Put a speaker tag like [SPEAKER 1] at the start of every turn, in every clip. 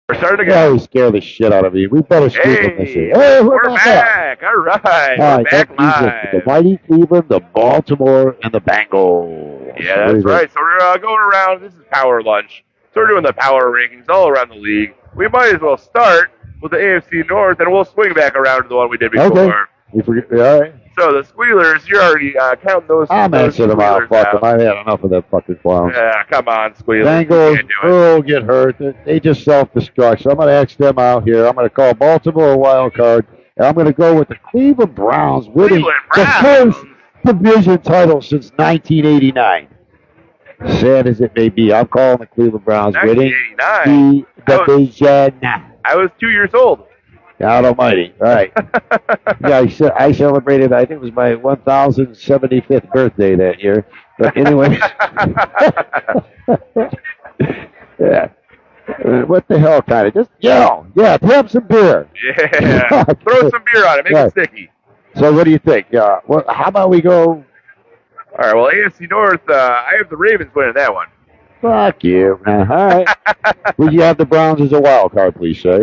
[SPEAKER 1] We're starting to
[SPEAKER 2] Yeah,
[SPEAKER 1] go.
[SPEAKER 2] he scared the shit out of me. We better scoop him this year.
[SPEAKER 1] Hey,
[SPEAKER 2] We're
[SPEAKER 1] back. All right.
[SPEAKER 2] All
[SPEAKER 1] We're
[SPEAKER 2] right,
[SPEAKER 1] back
[SPEAKER 2] that means the
[SPEAKER 1] live.
[SPEAKER 2] mighty Cleveland, the Baltimore, and the Bengals.
[SPEAKER 1] Yeah, that's right. So we're going around. This is Power Lunch. So we're doing the power rankings all around the league. We might as well start with the AFC North, and we'll swing back around to the one we did before.
[SPEAKER 2] Okay. You forget, all right.
[SPEAKER 1] So the Squealers, you're already counting those.
[SPEAKER 2] I'm answering them out. Fuck them. I've had enough of that fucking clown.
[SPEAKER 1] Yeah, come on, Squealers.
[SPEAKER 2] Bengals, Earl get hurt. They just self-destruct. So I'm going to X them out here. I'm going to call Baltimore a wild card. And I'm going to go with the Cleveland Browns winning the first division title since 1989. Sad as it may be, I'm calling the Cleveland Browns winning the division.
[SPEAKER 1] I was 2 years old.
[SPEAKER 2] God almighty. All right. Yeah, I celebrated, I think it was my 1,075th birthday that year. But anyway. Yeah. What the hell kind of? Just yell. Yeah, have some beer.
[SPEAKER 1] Yeah. Throw some beer on it. Make it sticky.
[SPEAKER 2] So what do you think? Well, how about we go?
[SPEAKER 1] All right, well, AFC North, I have the Ravens winning that one.
[SPEAKER 2] Fuck you. All right. Would you have the Browns as a wild card, please, say?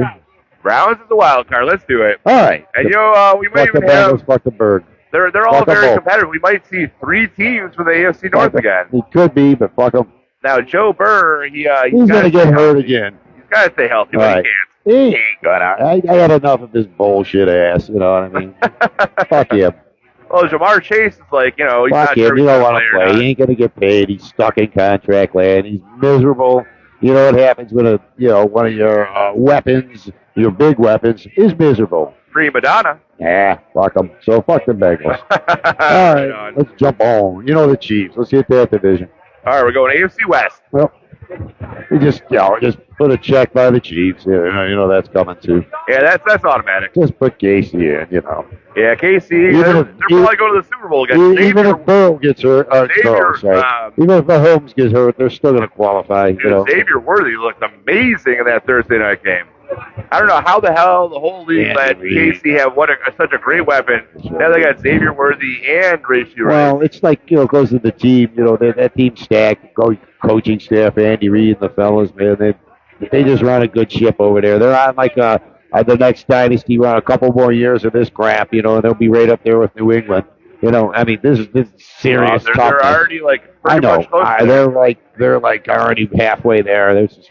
[SPEAKER 1] Browns is a wild card. Let's do it.
[SPEAKER 2] All right.
[SPEAKER 1] And, you know, we might even have...
[SPEAKER 2] Fuck the Bird.
[SPEAKER 1] They're all very competitive. We might see 3 teams for the AFC North again.
[SPEAKER 2] He could be, but fuck him.
[SPEAKER 1] Now, Joe Burr, he's
[SPEAKER 2] going to get hurt again.
[SPEAKER 1] He's got to stay healthy, but he can't.
[SPEAKER 2] He ain't gonna. I had enough of his bullshit ass, you know what I mean? Fuck him.
[SPEAKER 1] Well, Jamar Chase is like, you know, he's
[SPEAKER 2] fuck
[SPEAKER 1] not
[SPEAKER 2] him.
[SPEAKER 1] sure
[SPEAKER 2] You don't want to play. He ain't going to get paid. He's stuck in contract land. He's miserable. You know what happens when one of your weapons, your big weapons, is miserable.
[SPEAKER 1] Prima Donna.
[SPEAKER 2] Yeah, fuck them. So fuck the Bengals. All right, let's jump on. You know the Chiefs. Let's hit that division.
[SPEAKER 1] All right, we're going AFC West.
[SPEAKER 2] Well, we just put a check by the Chiefs. You know that's coming too.
[SPEAKER 1] Yeah, that's automatic.
[SPEAKER 2] Just put Casey in, you know.
[SPEAKER 1] Yeah, Casey. They're probably going to the Super Bowl again.
[SPEAKER 2] Even if Burrow gets hurt, even if Mahomes gets hurt, they're still going to qualify.
[SPEAKER 1] Xavier Worthy looked amazing in that Thursday night game. I don't know how the hell the whole league let Casey have such a great weapon. Now they got Xavier Worthy and Rashee Rice.
[SPEAKER 2] Well, it's like, goes to the team. That team stacked, coaching staff, Andy Reid and the fellas, man. They just run a good ship over there. They're on like the next dynasty run, a couple more years of this crap, and they'll be right up there with New England. I mean, this is serious toughness.
[SPEAKER 1] They're already
[SPEAKER 2] I know. They're like already halfway there. There's just,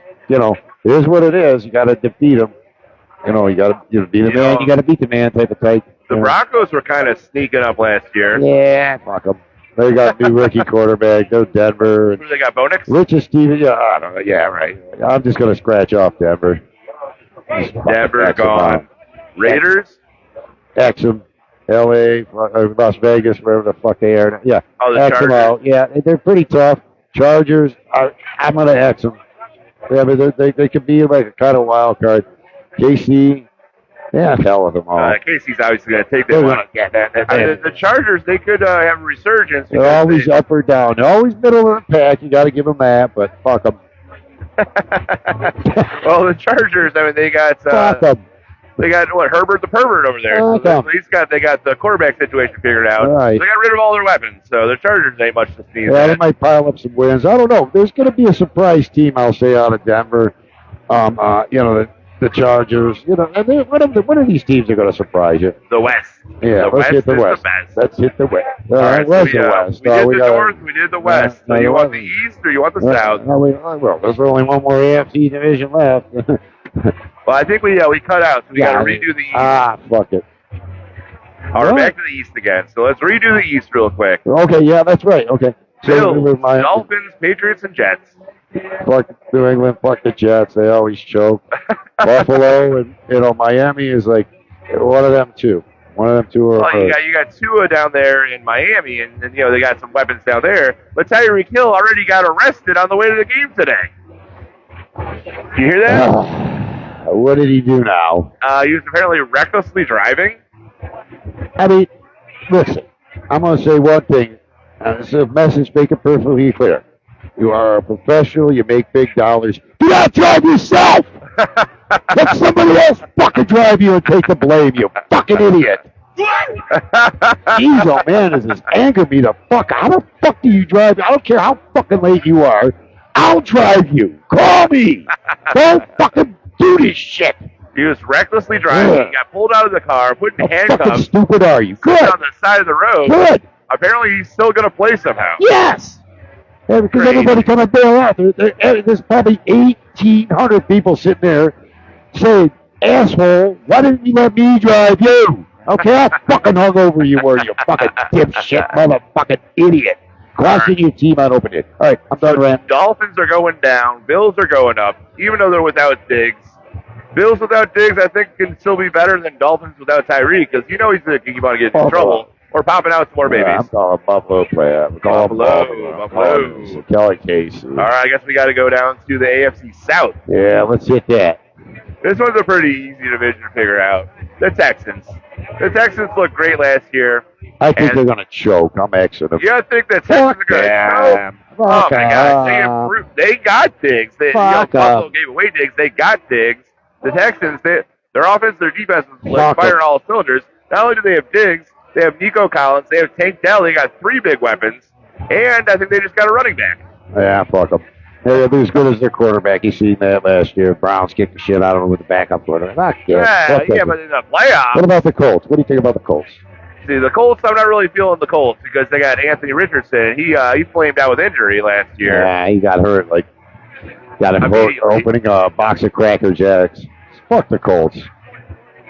[SPEAKER 2] it is what it is. You got to defeat them. You got to be the man. You got to beat the man type of type.
[SPEAKER 1] The Broncos were kind of sneaking up last year.
[SPEAKER 2] Yeah, fuck them. They got a new rookie quarterback. They're Denver.
[SPEAKER 1] Who they got, Bo Nix?
[SPEAKER 2] Richard Stevens. Yeah, I don't know. Yeah, right. I'm just going to scratch off Denver.
[SPEAKER 1] Denver's gone. Raiders?
[SPEAKER 2] Exum. L.A., Las Vegas, wherever the fuck they are. Yeah.
[SPEAKER 1] Oh, the
[SPEAKER 2] X
[SPEAKER 1] Chargers.
[SPEAKER 2] them out. Yeah, they're pretty tough. Chargers, I'm going to X them. Yeah, but they could be like a kind of wild card. KC, yeah, hell with them all.
[SPEAKER 1] KC's obviously going to take that one. The Chargers, they could have a resurgence.
[SPEAKER 2] They're always up or down. They're always middle of the pack. You got to give them that, but fuck them.
[SPEAKER 1] Well, the Chargers, I mean, they got
[SPEAKER 2] fuck them.
[SPEAKER 1] They got Herbert the pervert over there. So they got the quarterback situation figured out.
[SPEAKER 2] Right.
[SPEAKER 1] They got rid of all their weapons, so the Chargers ain't much to sneeze at.
[SPEAKER 2] They might pile up some wins. I don't know. There's going to be a surprise team, I'll say, out of Denver. The Chargers. And one of these teams are going to surprise you.
[SPEAKER 1] The West.
[SPEAKER 2] Yeah, let's hit the West. Let's hit the West. All right,
[SPEAKER 1] so we did the North, we did the West. So you want the East or you want the South?
[SPEAKER 2] Well, there's only one more AFC division left.
[SPEAKER 1] Well, I think we cut out, so we got to redo the East.
[SPEAKER 2] Fuck it.
[SPEAKER 1] All right, back to the East again. So let's redo the East real quick.
[SPEAKER 2] Okay, yeah, that's right. Okay.
[SPEAKER 1] Bills, Dolphins, Patriots, and Jets.
[SPEAKER 2] Fuck New England, fuck the Jets. They always choke. Buffalo and Miami is like one of them two. One of them two are.
[SPEAKER 1] Well, you got Tua down there in Miami, and then they got some weapons down there. But Tyreek Hill already got arrested on the way to the game today. Do you hear that?
[SPEAKER 2] What did he do now?
[SPEAKER 1] He was apparently recklessly driving.
[SPEAKER 2] I mean, listen, I'm going to say one thing. This is a message, make it perfectly clear. You are a professional, you make big dollars. Do not drive yourself! Let somebody else fucking drive you and take the blame, you fucking idiot! Jeez, oh man, this has angered me the fuck. How the fuck do you drive? I don't care how fucking late you are. I'll drive you. Call me. Don't fucking do this shit.
[SPEAKER 1] He was recklessly driving. He got pulled out of the car, put in
[SPEAKER 2] How
[SPEAKER 1] handcuffs.
[SPEAKER 2] fucking stupid are you? Good.
[SPEAKER 1] On the side of the road.
[SPEAKER 2] Good.
[SPEAKER 1] Apparently, he's still going to play somehow.
[SPEAKER 2] Yes. Yeah, because
[SPEAKER 1] Crazy.
[SPEAKER 2] everybody's going to bail out. There's probably 1,800 people sitting there saying, asshole, why didn't you let me drive you? Okay, I fucking hung over you were, you fucking dipshit motherfucking idiot. Costing your team on open it. All right, I'm done, Rand.
[SPEAKER 1] Dolphins are going down. Bills are going up, even though they're without Diggs. Bills without Diggs, I think, can still be better than Dolphins without Tyreek, because you know he's going to keep on getting in trouble or popping out some more babies.
[SPEAKER 2] I'm calling Buffalo player. I'm calling
[SPEAKER 1] Buffalo.
[SPEAKER 2] Kelly Casey.
[SPEAKER 1] All right, I guess we got to go down to the AFC South.
[SPEAKER 2] Yeah, let's hit that.
[SPEAKER 1] This one's a pretty easy division to figure out. The Texans. The Texans looked great last year.
[SPEAKER 2] I think they're going to choke. I'm Xing them.
[SPEAKER 1] You think the Texans are going to choke? Oh, my God. They got Diggs. Buffalo gave away Diggs. They got Diggs. The Texans, their offense, their defense was firing all cylinders. Not only do they have Diggs, they have Nico Collins, they have Tank Dell. They got 3 big weapons. And I think they just got a running back.
[SPEAKER 2] Yeah, fuck them. They'll be as good as their quarterback. You seen that last year. Browns kicked the shit out of them with the backup quarterback.
[SPEAKER 1] Yeah, but in the playoffs.
[SPEAKER 2] What about the Colts? What do you think about the Colts?
[SPEAKER 1] See, the Colts, I'm not really feeling the Colts because they got Anthony Richardson. He flamed out with injury last year.
[SPEAKER 2] Yeah, he got hurt. Got hurt opening a box of Cracker Jacks. Fuck the Colts.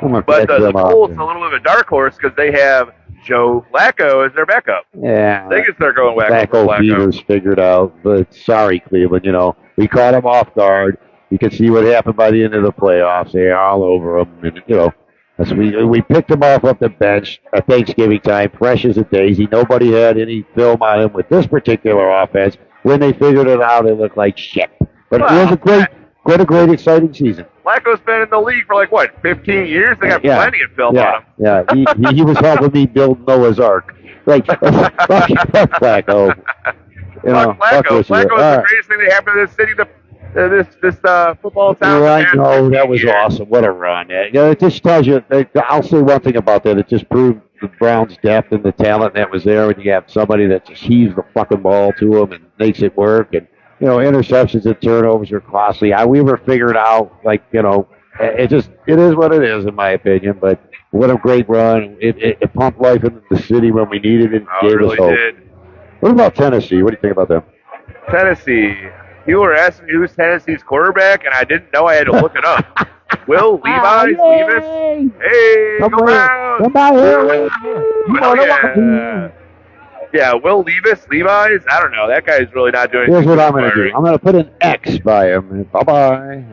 [SPEAKER 1] But the Colts a little bit of a dark horse because they have Joe Flacco as their backup.
[SPEAKER 2] Yeah.
[SPEAKER 1] They can start going
[SPEAKER 2] Flacco beaters figured out. But sorry, Cleveland. We caught them off guard. You can see what happened by the end of the playoffs. They're all over them. And, we picked him off the bench at Thanksgiving time, fresh as a daisy. Nobody had any film on him with this particular offense. When they figured it out, it looked like shit. But it was a great, exciting season.
[SPEAKER 1] Flacco's been in the league for 15 years? They got plenty of film on him.
[SPEAKER 2] Yeah, he was helping me build Noah's Ark. Fuck Flacco.
[SPEAKER 1] Fuck Flacco. Flacco's the greatest thing that happened to this city, this football town.
[SPEAKER 2] Right, no, that was awesome. What a run. It just tells you, I'll say one thing about that. It just proved the Browns' depth and the talent that was there when you have somebody that just heaves the fucking ball to them and makes it work. And interceptions and turnovers are costly. We were figured out, it is what it is, in my opinion. But what a great run. It pumped life into the city when we needed it.
[SPEAKER 1] It really did.
[SPEAKER 2] What about Tennessee? What do you think about them?
[SPEAKER 1] Tennessee. You were asking who's Tennessee's quarterback, and I didn't know I had to look it up. Will Levis? Hey,
[SPEAKER 2] come on.
[SPEAKER 1] Yeah, Will Levis? I don't know. That guy's really not doing
[SPEAKER 2] anything. Here's what I'm going to do. I'm going to put an X by him. Bye-bye.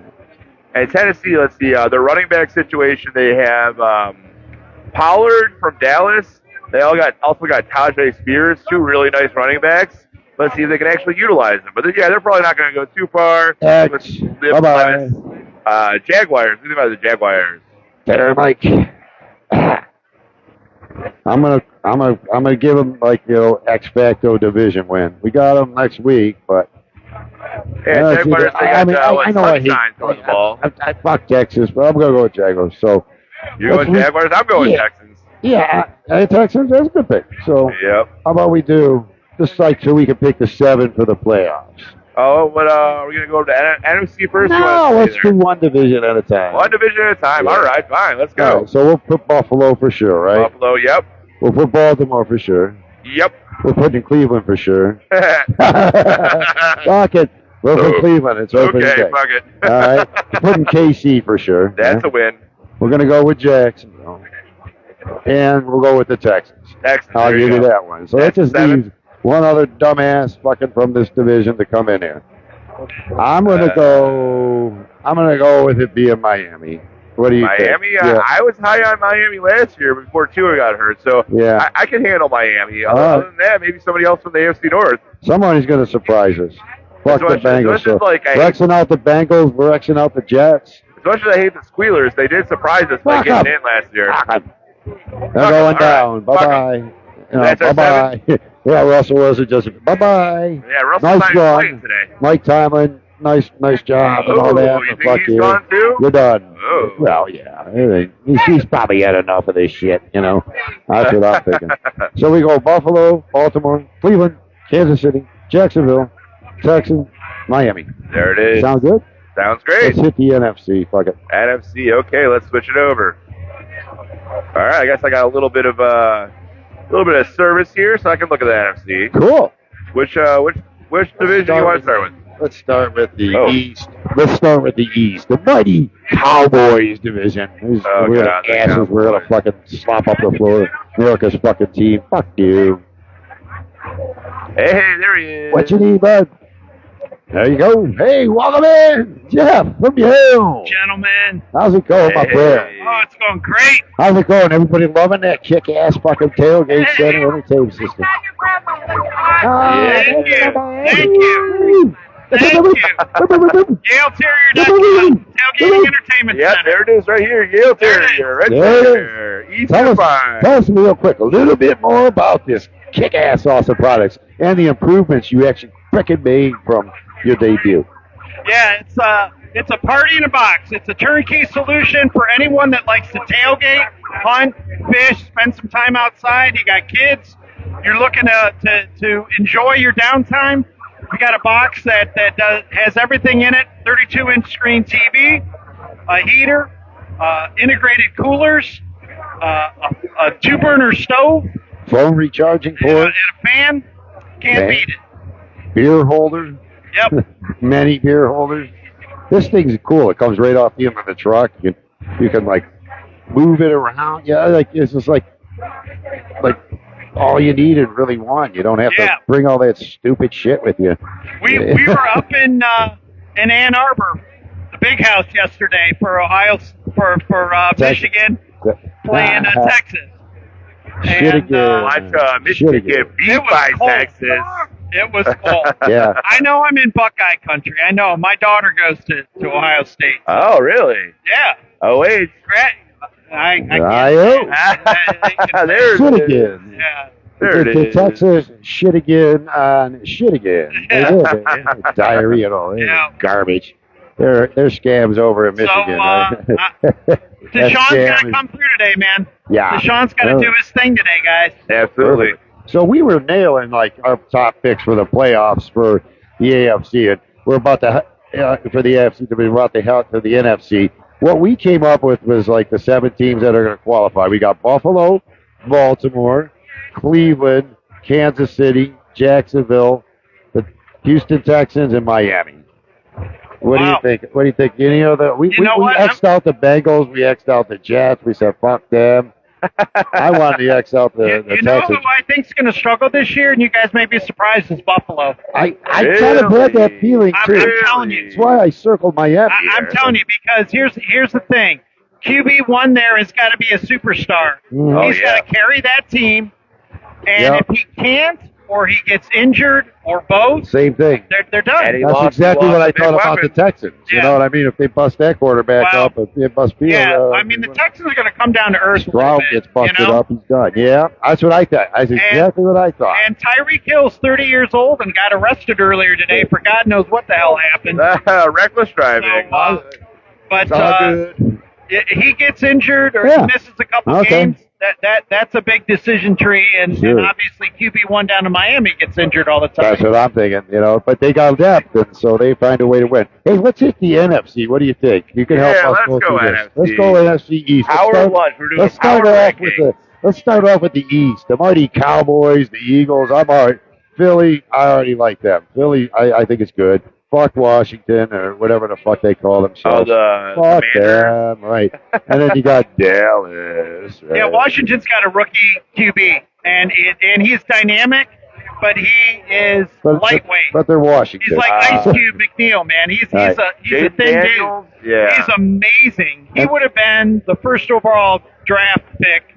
[SPEAKER 1] And Tennessee, let's see, their running back situation, they have Pollard from Dallas. They also got Tajay Spears, 2 really nice running backs. Let's see if they can actually utilize them. But they're probably not going to go too far.
[SPEAKER 2] X. Bye-bye.
[SPEAKER 1] Jaguars. What do you think about the Jaguars?
[SPEAKER 2] They're I'm gonna give them ex facto division win. We got them next week, but
[SPEAKER 1] Jaguars. I know I
[SPEAKER 2] hate. Fuck Texas, but I'm gonna go with Jaguars. So
[SPEAKER 1] you're going Jaguars. I'm going Texans.
[SPEAKER 2] Yeah, Texans. That's a good pick. So
[SPEAKER 1] yep.
[SPEAKER 2] How about we do just so we can pick the 7 for the playoffs?
[SPEAKER 1] Oh, but are we gonna go to NFC first?
[SPEAKER 2] No, let's do one division at a time.
[SPEAKER 1] One division at a time. Yeah. All right, fine. Let's go.
[SPEAKER 2] Right, so we'll put Buffalo for sure, right?
[SPEAKER 1] Buffalo, yep.
[SPEAKER 2] We'll put Baltimore for sure.
[SPEAKER 1] Yep.
[SPEAKER 2] We're putting Cleveland for sure. Fuck it. We're from Cleveland. It's open
[SPEAKER 1] okay,
[SPEAKER 2] day.
[SPEAKER 1] Fuck it.
[SPEAKER 2] All right. We're putting KC for sure.
[SPEAKER 1] That's a win.
[SPEAKER 2] We're gonna go with Jacksonville, and we'll go with the Texans. I'll give you that one. So that just leaves one other dumbass fucking from this division to come in here. I'm gonna go with it being Miami. What do you think?
[SPEAKER 1] Miami? I was high on Miami last year before Tua got hurt, so
[SPEAKER 2] yeah.
[SPEAKER 1] I can handle Miami. Other than that, maybe somebody else from the AFC North.
[SPEAKER 2] Somebody's gonna surprise us. Fuck the Bengals. We're Xing out the Bengals. We're Xing out the Jets.
[SPEAKER 1] As much as I hate the Squealers, they did surprise us by getting in last year.
[SPEAKER 2] They're going down. Bye-bye. Bye-bye. Yeah, Russell Wilson just bye-bye.
[SPEAKER 1] Yeah, Russell's
[SPEAKER 2] nice
[SPEAKER 1] not playing today.
[SPEAKER 2] Mike Tomlin, nice job and all that.
[SPEAKER 1] You think he's gone too?
[SPEAKER 2] You're done. Oh. Well, yeah. He's probably had enough of this shit, That's what I'm thinking. So we go Buffalo, Baltimore, Cleveland, Kansas City, Jacksonville, Texans, Miami.
[SPEAKER 1] There it is.
[SPEAKER 2] Sound good?
[SPEAKER 1] Sounds great.
[SPEAKER 2] Let's hit the NFC. Fuck it.
[SPEAKER 1] NFC. Okay, let's switch it over. All right, I guess I got a little bit of service here, so I can look at the NFC.
[SPEAKER 2] Cool.
[SPEAKER 1] Which division you want to start with?
[SPEAKER 2] Let's start with the East. Let's start with the East. The mighty Cowboys division. We're gonna fucking slop up the floor. America's fucking team. Fuck you.
[SPEAKER 1] Hey, there he is.
[SPEAKER 2] What you need, bud? There you go. Hey, welcome in, Jeff from Yale.
[SPEAKER 3] Gentlemen.
[SPEAKER 2] How's it going, my friend?
[SPEAKER 3] Oh, it's going great.
[SPEAKER 2] How's it going? Everybody loving that kick-ass fucking tailgate center entertainment system?
[SPEAKER 3] Thank you. YaleTerrier.com, Tailgating Entertainment
[SPEAKER 1] Yep,
[SPEAKER 3] Center.
[SPEAKER 1] there it is right here. YaleTerrier, right there. Easy
[SPEAKER 2] Tell
[SPEAKER 1] to find.
[SPEAKER 2] us real quick a little bit more about this kick-ass awesome products and the improvements you actually frickin' made from your debut.
[SPEAKER 3] Yeah, it's a party in a box. It's a turnkey solution for anyone that likes to tailgate, hunt, fish, spend some time outside. You got kids. You're looking to enjoy your downtime. We got a box that has everything in it: 32-inch screen TV, a heater, integrated coolers, a 2-burner stove,
[SPEAKER 2] Phone recharging port,
[SPEAKER 3] and a fan. Can't beat it.
[SPEAKER 2] Beer holder.
[SPEAKER 3] Yep.
[SPEAKER 2] Many beer holders. This thing's cool. It comes right off the end of the truck. You can like move it around. Yeah, like it's just like all you need and really want. You don't have to bring all that stupid shit with you.
[SPEAKER 3] We were up in Ann Arbor, the big house yesterday for Michigan playing Texas.
[SPEAKER 2] Shit again.
[SPEAKER 1] Michigan get beat by Texas.
[SPEAKER 3] It was cold.
[SPEAKER 2] Yeah.
[SPEAKER 3] I know I'm in Buckeye country. I know. My daughter goes to Ohio State.
[SPEAKER 1] Oh, really?
[SPEAKER 3] Yeah.
[SPEAKER 1] Oh, wait.
[SPEAKER 3] I
[SPEAKER 1] can't. There
[SPEAKER 2] Shit
[SPEAKER 1] it is.
[SPEAKER 2] again.
[SPEAKER 3] Yeah.
[SPEAKER 1] There it is.
[SPEAKER 2] Texas, shit again on shit again.
[SPEAKER 3] Yeah.
[SPEAKER 2] Diarrhea and all.
[SPEAKER 3] Yeah.
[SPEAKER 2] Garbage. They're scams over in Michigan.
[SPEAKER 3] Deshaun's got to come through today, man.
[SPEAKER 2] Yeah.
[SPEAKER 3] Deshaun's got to do his thing today, guys.
[SPEAKER 1] Absolutely.
[SPEAKER 2] So we were nailing like our top picks for the playoffs for the AFC, and we're about to for the AFC to be about to head to the NFC. What we came up with was like the 7 teams that are going to qualify. We got Buffalo, Baltimore, Cleveland, Kansas City, Jacksonville, the Houston Texans, and Miami. What do you think? What do you think? Any of the we X'd out the Bengals, we X'd out the Jets. We said fuck them. I wanted to X out the
[SPEAKER 3] You know
[SPEAKER 2] Texans.
[SPEAKER 3] who I think's going to struggle this year, and you guys may be surprised, is Buffalo.
[SPEAKER 2] I kind of had that feeling too.
[SPEAKER 3] I'm telling you.
[SPEAKER 2] That's why I circled Miami.
[SPEAKER 3] I'm telling you, because here's the thing. QB1 there has got to be a superstar. He's got to carry that team, and if he can't, or he gets injured, or both,
[SPEAKER 2] same thing.
[SPEAKER 3] They're done.
[SPEAKER 2] That's exactly what I thought about the Texans. You know what I mean? If they bust that quarterback up, it must be.
[SPEAKER 3] I mean, the Texans are going to come down to earth.
[SPEAKER 2] Stroud gets busted up, he's done. Yeah, that's what I thought. That's exactly what I thought.
[SPEAKER 3] And Tyreek Hill's 30 years old and got arrested earlier today for God knows what the hell happened.
[SPEAKER 1] Reckless driving.
[SPEAKER 3] So, he gets injured or he misses a couple games. That's a big decision tree, and obviously QB1 down in Miami gets injured all the time.
[SPEAKER 2] That's what I'm thinking, but they got depth, and so they find a way to win. Hey, let's hit the NFC. What do you think? You can help us go through this. Let's go NFC East. Let's start off with the East. The mighty Cowboys, the Eagles. I'm all right. Philly, I already like them. Philly, I think it's good. Fuck Washington or whatever the fuck they call themselves. Fuck them, right. And then you got Dallas. Right?
[SPEAKER 3] Yeah, Washington's got a rookie QB, and he's dynamic, but he is lightweight.
[SPEAKER 2] But they're Washington.
[SPEAKER 3] He's like Ice Cube McNeil, man. He's a thin dude.
[SPEAKER 1] Yeah.
[SPEAKER 3] He's amazing. He would have been the first overall draft pick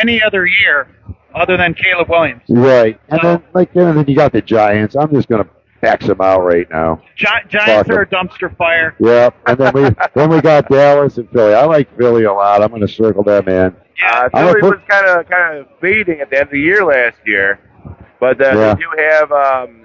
[SPEAKER 3] any other year other than Caleb Williams.
[SPEAKER 2] Right. And then you got the Giants. I'm just going to X them out right now.
[SPEAKER 3] Giants are a dumpster fire.
[SPEAKER 2] Yep. And then we got Dallas and Philly. I like Philly a lot. I'm going to circle them in.
[SPEAKER 3] Yeah.
[SPEAKER 1] Philly was kind of fading at the end of the year last year, but they do have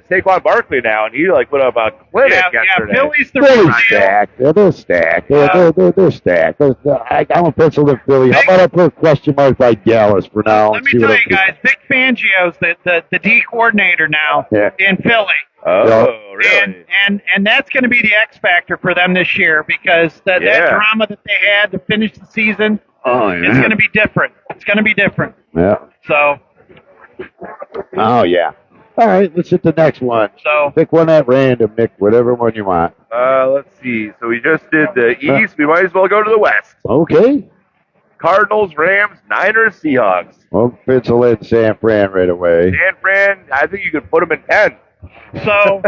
[SPEAKER 1] Saquon Barkley now, and he put up a clinic yesterday.
[SPEAKER 3] Yeah, Philly's the real
[SPEAKER 2] stacked. They're stacked. They're stacked. I'm going to pencil in Philly. How about I put a question mark by Dallas for now?
[SPEAKER 3] Let me tell you guys, Vic Fangio's the D coordinator now in Philly.
[SPEAKER 1] Oh, really?
[SPEAKER 3] And that's going to be the X factor for them this year because that drama that they had to finish the season is going to be different. It's going to be different.
[SPEAKER 2] Yeah.
[SPEAKER 3] So.
[SPEAKER 2] Oh, yeah. All right, let's hit the next one.
[SPEAKER 3] So
[SPEAKER 2] pick one at random, Nick, whatever one you want.
[SPEAKER 1] Let's see. So we just did the East. We might as well go to the West.
[SPEAKER 2] Okay.
[SPEAKER 1] Cardinals, Rams, Niners, Seahawks.
[SPEAKER 2] Well, pencil in San Fran right away.
[SPEAKER 1] San Fran, I think you could put them in 10.
[SPEAKER 3] So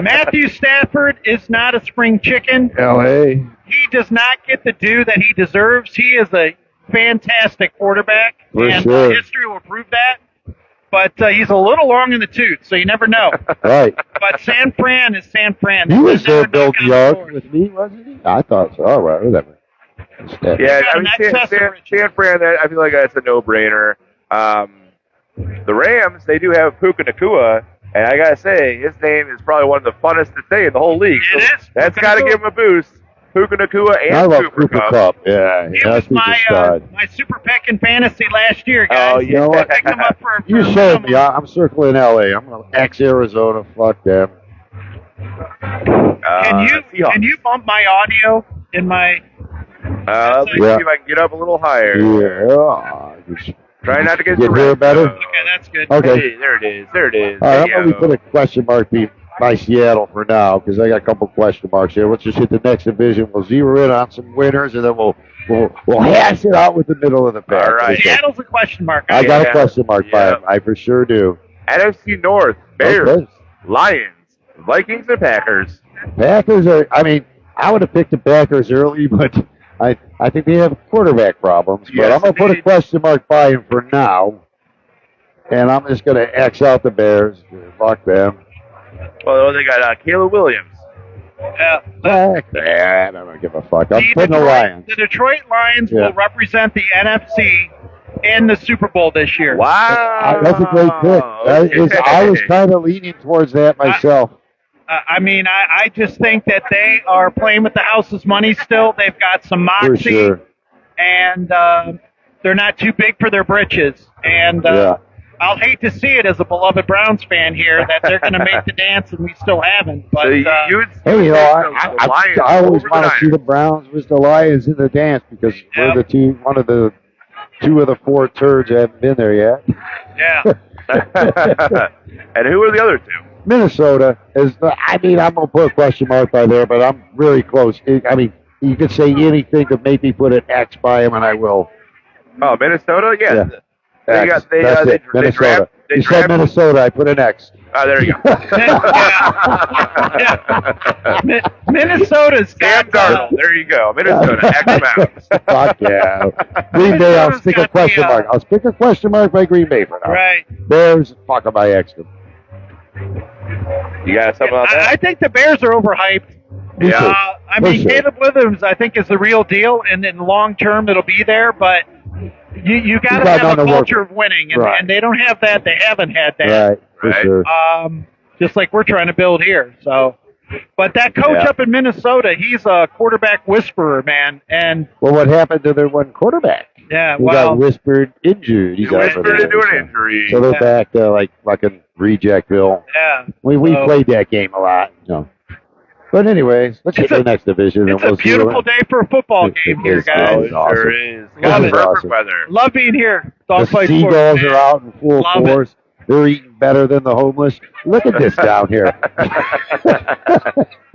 [SPEAKER 3] Matthew Stafford is not a spring chicken.
[SPEAKER 2] L.A.
[SPEAKER 3] He does not get the due that he deserves. He is a fantastic quarterback, and
[SPEAKER 2] sure.
[SPEAKER 3] History will prove that. But he's a little long in the tooth, so you never know.
[SPEAKER 2] Right.
[SPEAKER 3] But San Fran is San Fran.
[SPEAKER 2] He was there built the yard with me, wasn't he? I thought so. All right, whatever.
[SPEAKER 1] Yeah, I mean, San Fran, I feel like that's a no-brainer. The Rams, they do have Puka Nacua, and I got to say, his name is probably one of the funnest to say in the whole league.
[SPEAKER 3] It is.
[SPEAKER 1] That's got to give him a boost. Puka Nacua and
[SPEAKER 2] I love
[SPEAKER 1] Cooper
[SPEAKER 2] Cup. Yeah,
[SPEAKER 3] he was my super pick in fantasy last year, guys.
[SPEAKER 1] Oh, yeah.
[SPEAKER 2] You know what?
[SPEAKER 3] Picked him up for
[SPEAKER 2] you showed me. I'm circling L.A. I'm going to X Arizona. Fuck them.
[SPEAKER 3] Can you bump my audio in my...
[SPEAKER 1] Let me see if I can get up a little higher.
[SPEAKER 2] Yeah.
[SPEAKER 1] Try not to get
[SPEAKER 2] hear better?
[SPEAKER 3] Okay, that's good.
[SPEAKER 2] Okay.
[SPEAKER 1] Hey, there it is. There it is.
[SPEAKER 2] All right, I'm going to put a question mark by Seattle for now because I got a couple question marks here. Let's just hit the next division. We'll zero in on some winners, and then we'll hash it out with the middle of the pack.
[SPEAKER 1] All right.
[SPEAKER 3] Seattle's a question mark.
[SPEAKER 2] I got a question mark by him. I for sure do.
[SPEAKER 1] NFC North, Bears, Lions, Vikings, and Packers.
[SPEAKER 2] Packers are, I mean, I would have picked the Packers early, but I think they have quarterback problems. But
[SPEAKER 1] Yes,
[SPEAKER 2] I'm going to put a question mark by him for now, and I'm just going to X out the Bears. Fuck them.
[SPEAKER 1] Well, they got Caleb Williams.
[SPEAKER 2] Fuck that. I don't give a fuck. I'm putting the Lions.
[SPEAKER 3] The Detroit Lions will represent the NFC in the Super Bowl this year.
[SPEAKER 1] Wow.
[SPEAKER 2] That's a great pick. I was kind of leaning towards that myself.
[SPEAKER 3] I mean, I just think that they are playing with the house's money still. They've got some moxie,
[SPEAKER 2] For sure.
[SPEAKER 3] and they're not too big for their britches. And I'll hate to see it as a beloved Browns fan here that they're going to make the dance and we still haven't. But
[SPEAKER 1] So
[SPEAKER 2] I always want to see the Browns with the Lions in the dance because we're the team, one of the two of the four turds that haven't been there yet.
[SPEAKER 3] Yeah.
[SPEAKER 1] And who are the other two?
[SPEAKER 2] Minnesota is. I mean, I'm gonna put a question mark by there, but I'm really close. I mean, you could say anything to make me put an X by him, and I will.
[SPEAKER 1] Oh, Minnesota? Yeah.
[SPEAKER 2] That's it. Minnesota. You said Minnesota. I put an X.
[SPEAKER 1] Oh, there you go.
[SPEAKER 3] Minnesota's
[SPEAKER 1] Sam Darnold. There you go. Minnesota. X amount.
[SPEAKER 2] Fuck yeah. Green Bay, I'll stick a question mark. I'll stick a question mark by Green Bay for now.
[SPEAKER 3] Right.
[SPEAKER 2] Bears, fuck them, I X'd them.
[SPEAKER 1] You got something on that?
[SPEAKER 3] I think the Bears are overhyped.
[SPEAKER 1] Yeah.
[SPEAKER 3] I mean, Caleb Williams, I think, is the real deal, and in long term, it'll be there. But you got to have a culture of winning, and they don't have that. They haven't had that.
[SPEAKER 2] Right. For sure.
[SPEAKER 3] Just like we're trying to build here. So, but that coach up in Minnesota, he's a quarterback whisperer, man. And
[SPEAKER 2] well, what happened to their one quarterback?
[SPEAKER 3] Yeah,
[SPEAKER 2] he got whispered injured.
[SPEAKER 1] He whispered into an injury.
[SPEAKER 2] So they're back to like fucking Rejectville.
[SPEAKER 3] Yeah.
[SPEAKER 2] We played that game a lot. But anyways, let's get to the next division.
[SPEAKER 3] It's a beautiful day for a football game here, guys.
[SPEAKER 1] It sure is.
[SPEAKER 3] Love it.
[SPEAKER 1] Perfect weather.
[SPEAKER 3] Love being here.
[SPEAKER 2] The seagulls are out in full force. They're eating better than the homeless. Look at this down here.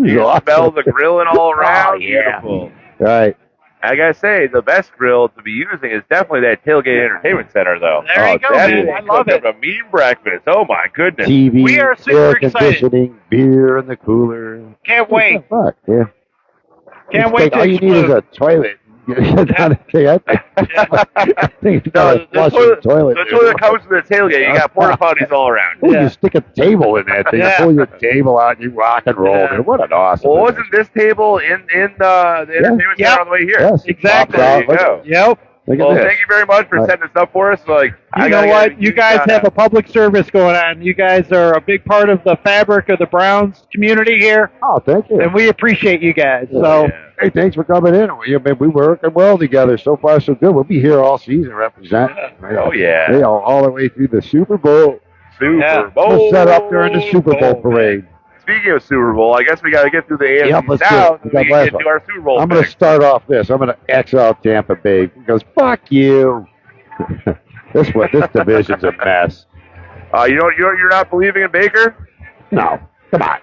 [SPEAKER 1] You can smell the grilling all around.
[SPEAKER 2] Oh, yeah.
[SPEAKER 1] Beautiful.
[SPEAKER 2] Right.
[SPEAKER 1] I gotta say, the best grill to be using is definitely that Tailgate Entertainment Center, though.
[SPEAKER 3] There you go, man. I love it.
[SPEAKER 1] A mean breakfast. Oh my goodness.
[SPEAKER 2] TV,
[SPEAKER 3] we are super
[SPEAKER 2] air
[SPEAKER 3] excited.
[SPEAKER 2] conditioning, beer in the cooler.
[SPEAKER 3] Can't wait.
[SPEAKER 2] What the fuck? Yeah.
[SPEAKER 3] Can't wait to
[SPEAKER 2] all you need is a toilet. I think you got
[SPEAKER 1] the
[SPEAKER 2] toilet.
[SPEAKER 1] The toilet comes with the tailgate. You got porta potties all around.
[SPEAKER 2] Ooh, you stick a table in that thing. You pull your table out, you rock and roll.
[SPEAKER 3] Yeah.
[SPEAKER 2] What an awesome.
[SPEAKER 1] Well, wasn't this table in the entertainment center on the way here?
[SPEAKER 2] Yes,
[SPEAKER 3] exactly.
[SPEAKER 1] There you go.
[SPEAKER 3] Yep.
[SPEAKER 1] Well, thank you very much for setting this up for us.
[SPEAKER 3] You know what? You guys have a public service going on. You guys are a big part of the fabric of the Browns community here.
[SPEAKER 2] Oh, thank you.
[SPEAKER 3] And we appreciate you guys. So,
[SPEAKER 2] hey, thanks for coming in. We working well together. So far, so good. We'll be here all season representing.
[SPEAKER 1] Oh, yeah.
[SPEAKER 2] All the way through the Super Bowl.
[SPEAKER 1] Super Bowl.
[SPEAKER 2] We'll set up during the Super Bowl parade.
[SPEAKER 1] Speaking of Super Bowl, I guess we got to get through the AFC
[SPEAKER 2] Yep, let's
[SPEAKER 1] South
[SPEAKER 2] do
[SPEAKER 1] and
[SPEAKER 2] it.
[SPEAKER 1] we can get to our Super Bowl
[SPEAKER 2] I'm going to
[SPEAKER 1] picks.
[SPEAKER 2] start off this. I'm going to X out Tampa Bay because fuck you. This division's a mess.
[SPEAKER 1] You're not believing in Baker?
[SPEAKER 2] No, come on.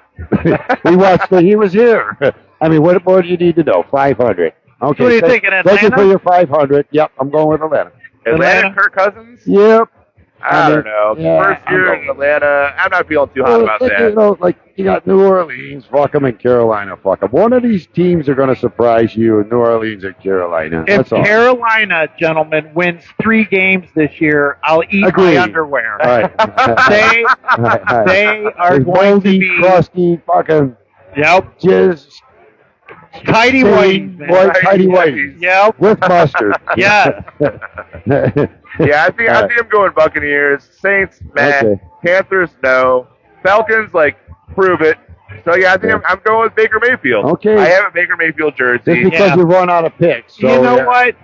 [SPEAKER 2] We watched it. He was here. I mean, what more do you need to know? 500. Okay.
[SPEAKER 3] What are you thinking, Atlanta?
[SPEAKER 2] Thank you for your 500. Yep, I'm going with Atlanta.
[SPEAKER 1] Atlanta, Kirk Cousins?
[SPEAKER 2] Yep.
[SPEAKER 1] I don't know.
[SPEAKER 2] Yeah,
[SPEAKER 1] First year in Atlanta, I'm not feeling too hot about that.
[SPEAKER 2] You know, like you got New Orleans, fuck them, and Carolina, fuck them. One of these teams are going to surprise you, New Orleans or Carolina.
[SPEAKER 3] If
[SPEAKER 2] That's all.
[SPEAKER 3] Carolina, gentlemen, wins 3 games this year, I'll eat my underwear.
[SPEAKER 2] All right.
[SPEAKER 3] They are
[SPEAKER 2] There's
[SPEAKER 3] going
[SPEAKER 2] moldy,
[SPEAKER 3] to be
[SPEAKER 2] crusty, fucking
[SPEAKER 3] jizz, tidy whities, man.
[SPEAKER 2] tidy whities.
[SPEAKER 3] Yep.
[SPEAKER 2] With mustard.
[SPEAKER 3] Yes.
[SPEAKER 1] Yeah, I think I'm going Buccaneers. Saints, meh.
[SPEAKER 2] Okay.
[SPEAKER 1] Panthers, no. Falcons, prove it. So yeah, I think I'm going with Baker Mayfield.
[SPEAKER 2] Okay.
[SPEAKER 1] I have a Baker Mayfield jersey.
[SPEAKER 2] Just because you run out of picks. So,
[SPEAKER 3] You know what?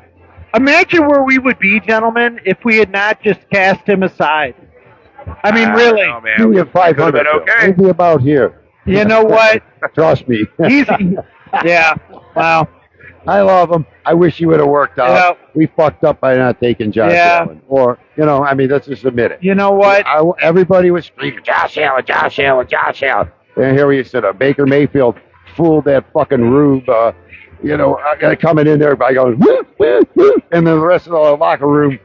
[SPEAKER 3] Imagine where we would be, gentlemen, if we had not just cast him aside. I mean, really.
[SPEAKER 1] Oh man,
[SPEAKER 2] you get 500.
[SPEAKER 1] Could've been okay.
[SPEAKER 2] Maybe about here.
[SPEAKER 3] You know what?
[SPEAKER 2] Trust me.
[SPEAKER 3] Yeah. Wow.
[SPEAKER 2] I love him. I wish he would have worked out.
[SPEAKER 3] Yeah.
[SPEAKER 2] We fucked up by not taking Josh Allen. Or, I mean, let's just admit it.
[SPEAKER 3] You know what?
[SPEAKER 2] Everybody was screaming, Josh Allen, Josh Allen, Josh Allen. And here we sit up. Baker Mayfield fooled that fucking rube, coming in there by going, woo, woo, woo. And then the rest of the locker room,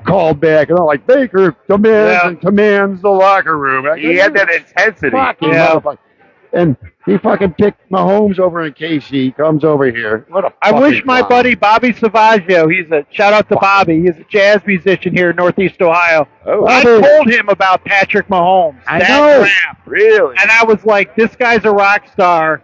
[SPEAKER 2] called back. And I'm like, Baker commands the locker room.
[SPEAKER 1] He had that intensity.
[SPEAKER 2] Fucking motherfucker. And he fucking picked Mahomes over in KC. He comes over here. What a
[SPEAKER 3] I wish
[SPEAKER 2] fucking
[SPEAKER 3] my
[SPEAKER 2] clown.
[SPEAKER 3] buddy Bobby Savaggio, shout out to Bobby, he's a jazz musician here in Northeast Ohio.
[SPEAKER 1] Oh,
[SPEAKER 3] I told him about Patrick Mahomes.
[SPEAKER 2] I
[SPEAKER 3] that
[SPEAKER 2] know.
[SPEAKER 3] rap.
[SPEAKER 1] Really?
[SPEAKER 3] And I was like, this guy's a rock star,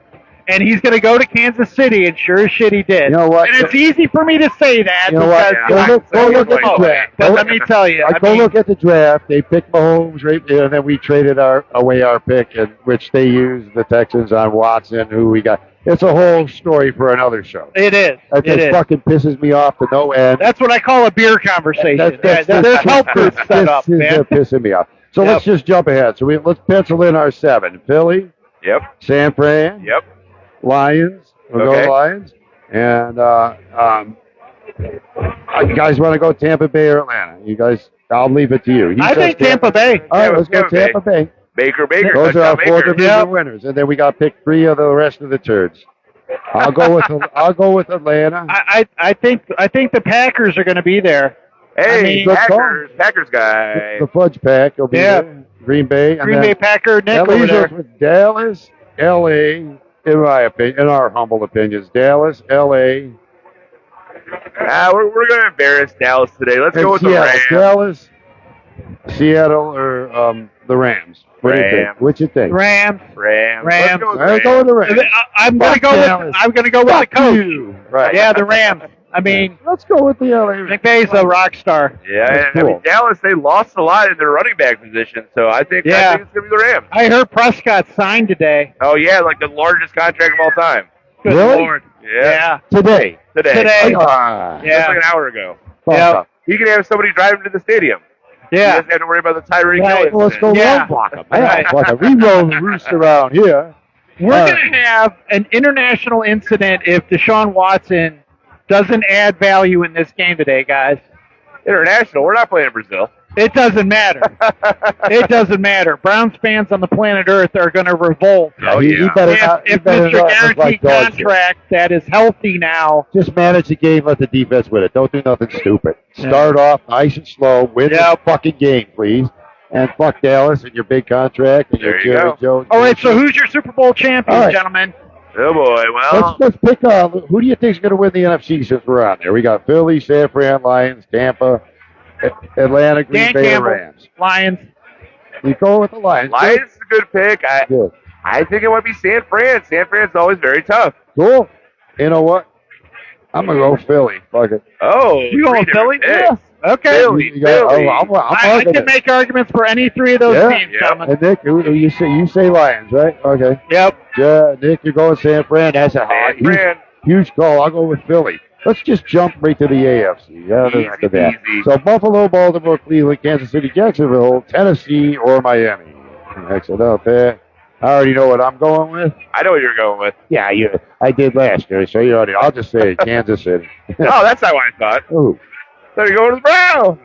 [SPEAKER 3] and he's going to go to Kansas City, and sure as shit he did.
[SPEAKER 2] You know what?
[SPEAKER 3] And it's easy for me to say that
[SPEAKER 2] You know what?
[SPEAKER 3] because
[SPEAKER 2] Go look at the draft.
[SPEAKER 3] but let me tell you.
[SPEAKER 2] Go look at the draft. They picked Mahomes, right? And then we traded away our pick, which they used the Texans on Watson, who we got. It's a whole story for another show.
[SPEAKER 3] It is.
[SPEAKER 2] That
[SPEAKER 3] It is.
[SPEAKER 2] fucking pisses me off to no end.
[SPEAKER 3] That's what I call a beer conversation. There's help groups set up, man.
[SPEAKER 2] They're pissing me off. So let's just jump ahead. So let's pencil in our 7. Philly.
[SPEAKER 1] Yep.
[SPEAKER 2] San Fran.
[SPEAKER 1] Yep.
[SPEAKER 2] Lions. We'll go Lions. And you guys want to go Tampa Bay or Atlanta? You guys, I'll leave it to you.
[SPEAKER 3] I think Tampa Bay.
[SPEAKER 2] All right, let's go Tampa Bay.
[SPEAKER 1] Baker.
[SPEAKER 2] Those are our 4 division winners, and then we got to pick 3 of the rest of the turds. I'll go with Atlanta.
[SPEAKER 3] I think the Packers are going to be there.
[SPEAKER 1] Hey, Packers guy.
[SPEAKER 2] The Fudge Pack will be there. Green Bay.
[SPEAKER 3] Green Bay Packer. Nick
[SPEAKER 2] that
[SPEAKER 3] over
[SPEAKER 2] leaves
[SPEAKER 3] there.
[SPEAKER 2] us with Dallas, L.A. In my opinion, in our humble opinions, Dallas, L.A.
[SPEAKER 1] We're going to embarrass Dallas today. Let's go with the Rams.
[SPEAKER 2] Dallas, Seattle, or the Rams. What do you think? What you think?
[SPEAKER 3] Rams.
[SPEAKER 1] Let's go with
[SPEAKER 2] I'll go with the Rams.
[SPEAKER 3] I'm going to go with the coach.
[SPEAKER 2] Right.
[SPEAKER 3] Yeah, the Rams. I mean,
[SPEAKER 2] let's go with the LA.
[SPEAKER 3] McVay's a rock star.
[SPEAKER 1] Yeah, I mean, Dallas, they lost a lot in their running back position, so I think it's going to be the Rams.
[SPEAKER 3] I heard Prescott signed today.
[SPEAKER 1] Oh, yeah, like the largest contract of all time.
[SPEAKER 3] Good Lord.
[SPEAKER 1] Yeah.
[SPEAKER 2] Today.
[SPEAKER 3] Yeah.
[SPEAKER 1] Just like an hour ago.
[SPEAKER 3] Yeah.
[SPEAKER 1] He can have somebody drive him to the stadium.
[SPEAKER 3] Yeah.
[SPEAKER 1] He doesn't have to worry about the Tyreek Hill.
[SPEAKER 2] Well, let's go run block him. We roll the roost around here.
[SPEAKER 3] We're going to have an international incident if Deshaun Watson doesn't add value in this game today, guys.
[SPEAKER 1] International. We're not playing in Brazil.
[SPEAKER 3] It doesn't matter. It doesn't matter. Browns fans on the planet Earth are going to revolt.
[SPEAKER 1] Oh, yeah.
[SPEAKER 3] If Mr. Guaranteed contract that is healthy now.
[SPEAKER 2] Just manage the game, let the defense win it. Don't do nothing stupid. Start off nice and slow. Win the fucking game, please. And fuck Dallas and your big contract and your Jerry Jones.
[SPEAKER 3] All right, so who's your Super Bowl champion, gentlemen?
[SPEAKER 1] Oh, boy. Well,
[SPEAKER 2] let's pick who do you think is going to win the NFC since we're on there? We got Philly, San Fran, Lions, Tampa, Atlanta, Green Bay, and Rams.
[SPEAKER 3] Lions.
[SPEAKER 2] You go with the Lions.
[SPEAKER 1] Lions is a good pick. I think it might be San Fran. San Fran's always very tough.
[SPEAKER 2] Cool. You know what? I'm going to go Philly. Fuck it.
[SPEAKER 1] Oh,
[SPEAKER 3] you going Philly?
[SPEAKER 1] Yes.
[SPEAKER 3] Okay.
[SPEAKER 1] Philly.
[SPEAKER 3] I can make arguments for any 3 of those teams, gentlemen.
[SPEAKER 2] And Nick, you say Lions, right? Okay.
[SPEAKER 3] Yep.
[SPEAKER 2] Yeah, Nick, you're going San Fran. That's a huge call. I'll go with Philly. Let's just jump right to the AFC. Yeah, after that.
[SPEAKER 1] Easy.
[SPEAKER 2] So Buffalo, Baltimore, Cleveland, Kansas City, Jacksonville, Tennessee, or Miami. Exit out there. I already know what I'm going with.
[SPEAKER 1] I know what you're going with.
[SPEAKER 2] Yeah, I did last year, so you already. I'll just say it, Kansas City.
[SPEAKER 1] Oh, that's not what I thought.
[SPEAKER 2] Ooh.
[SPEAKER 1] So you're going to the Browns.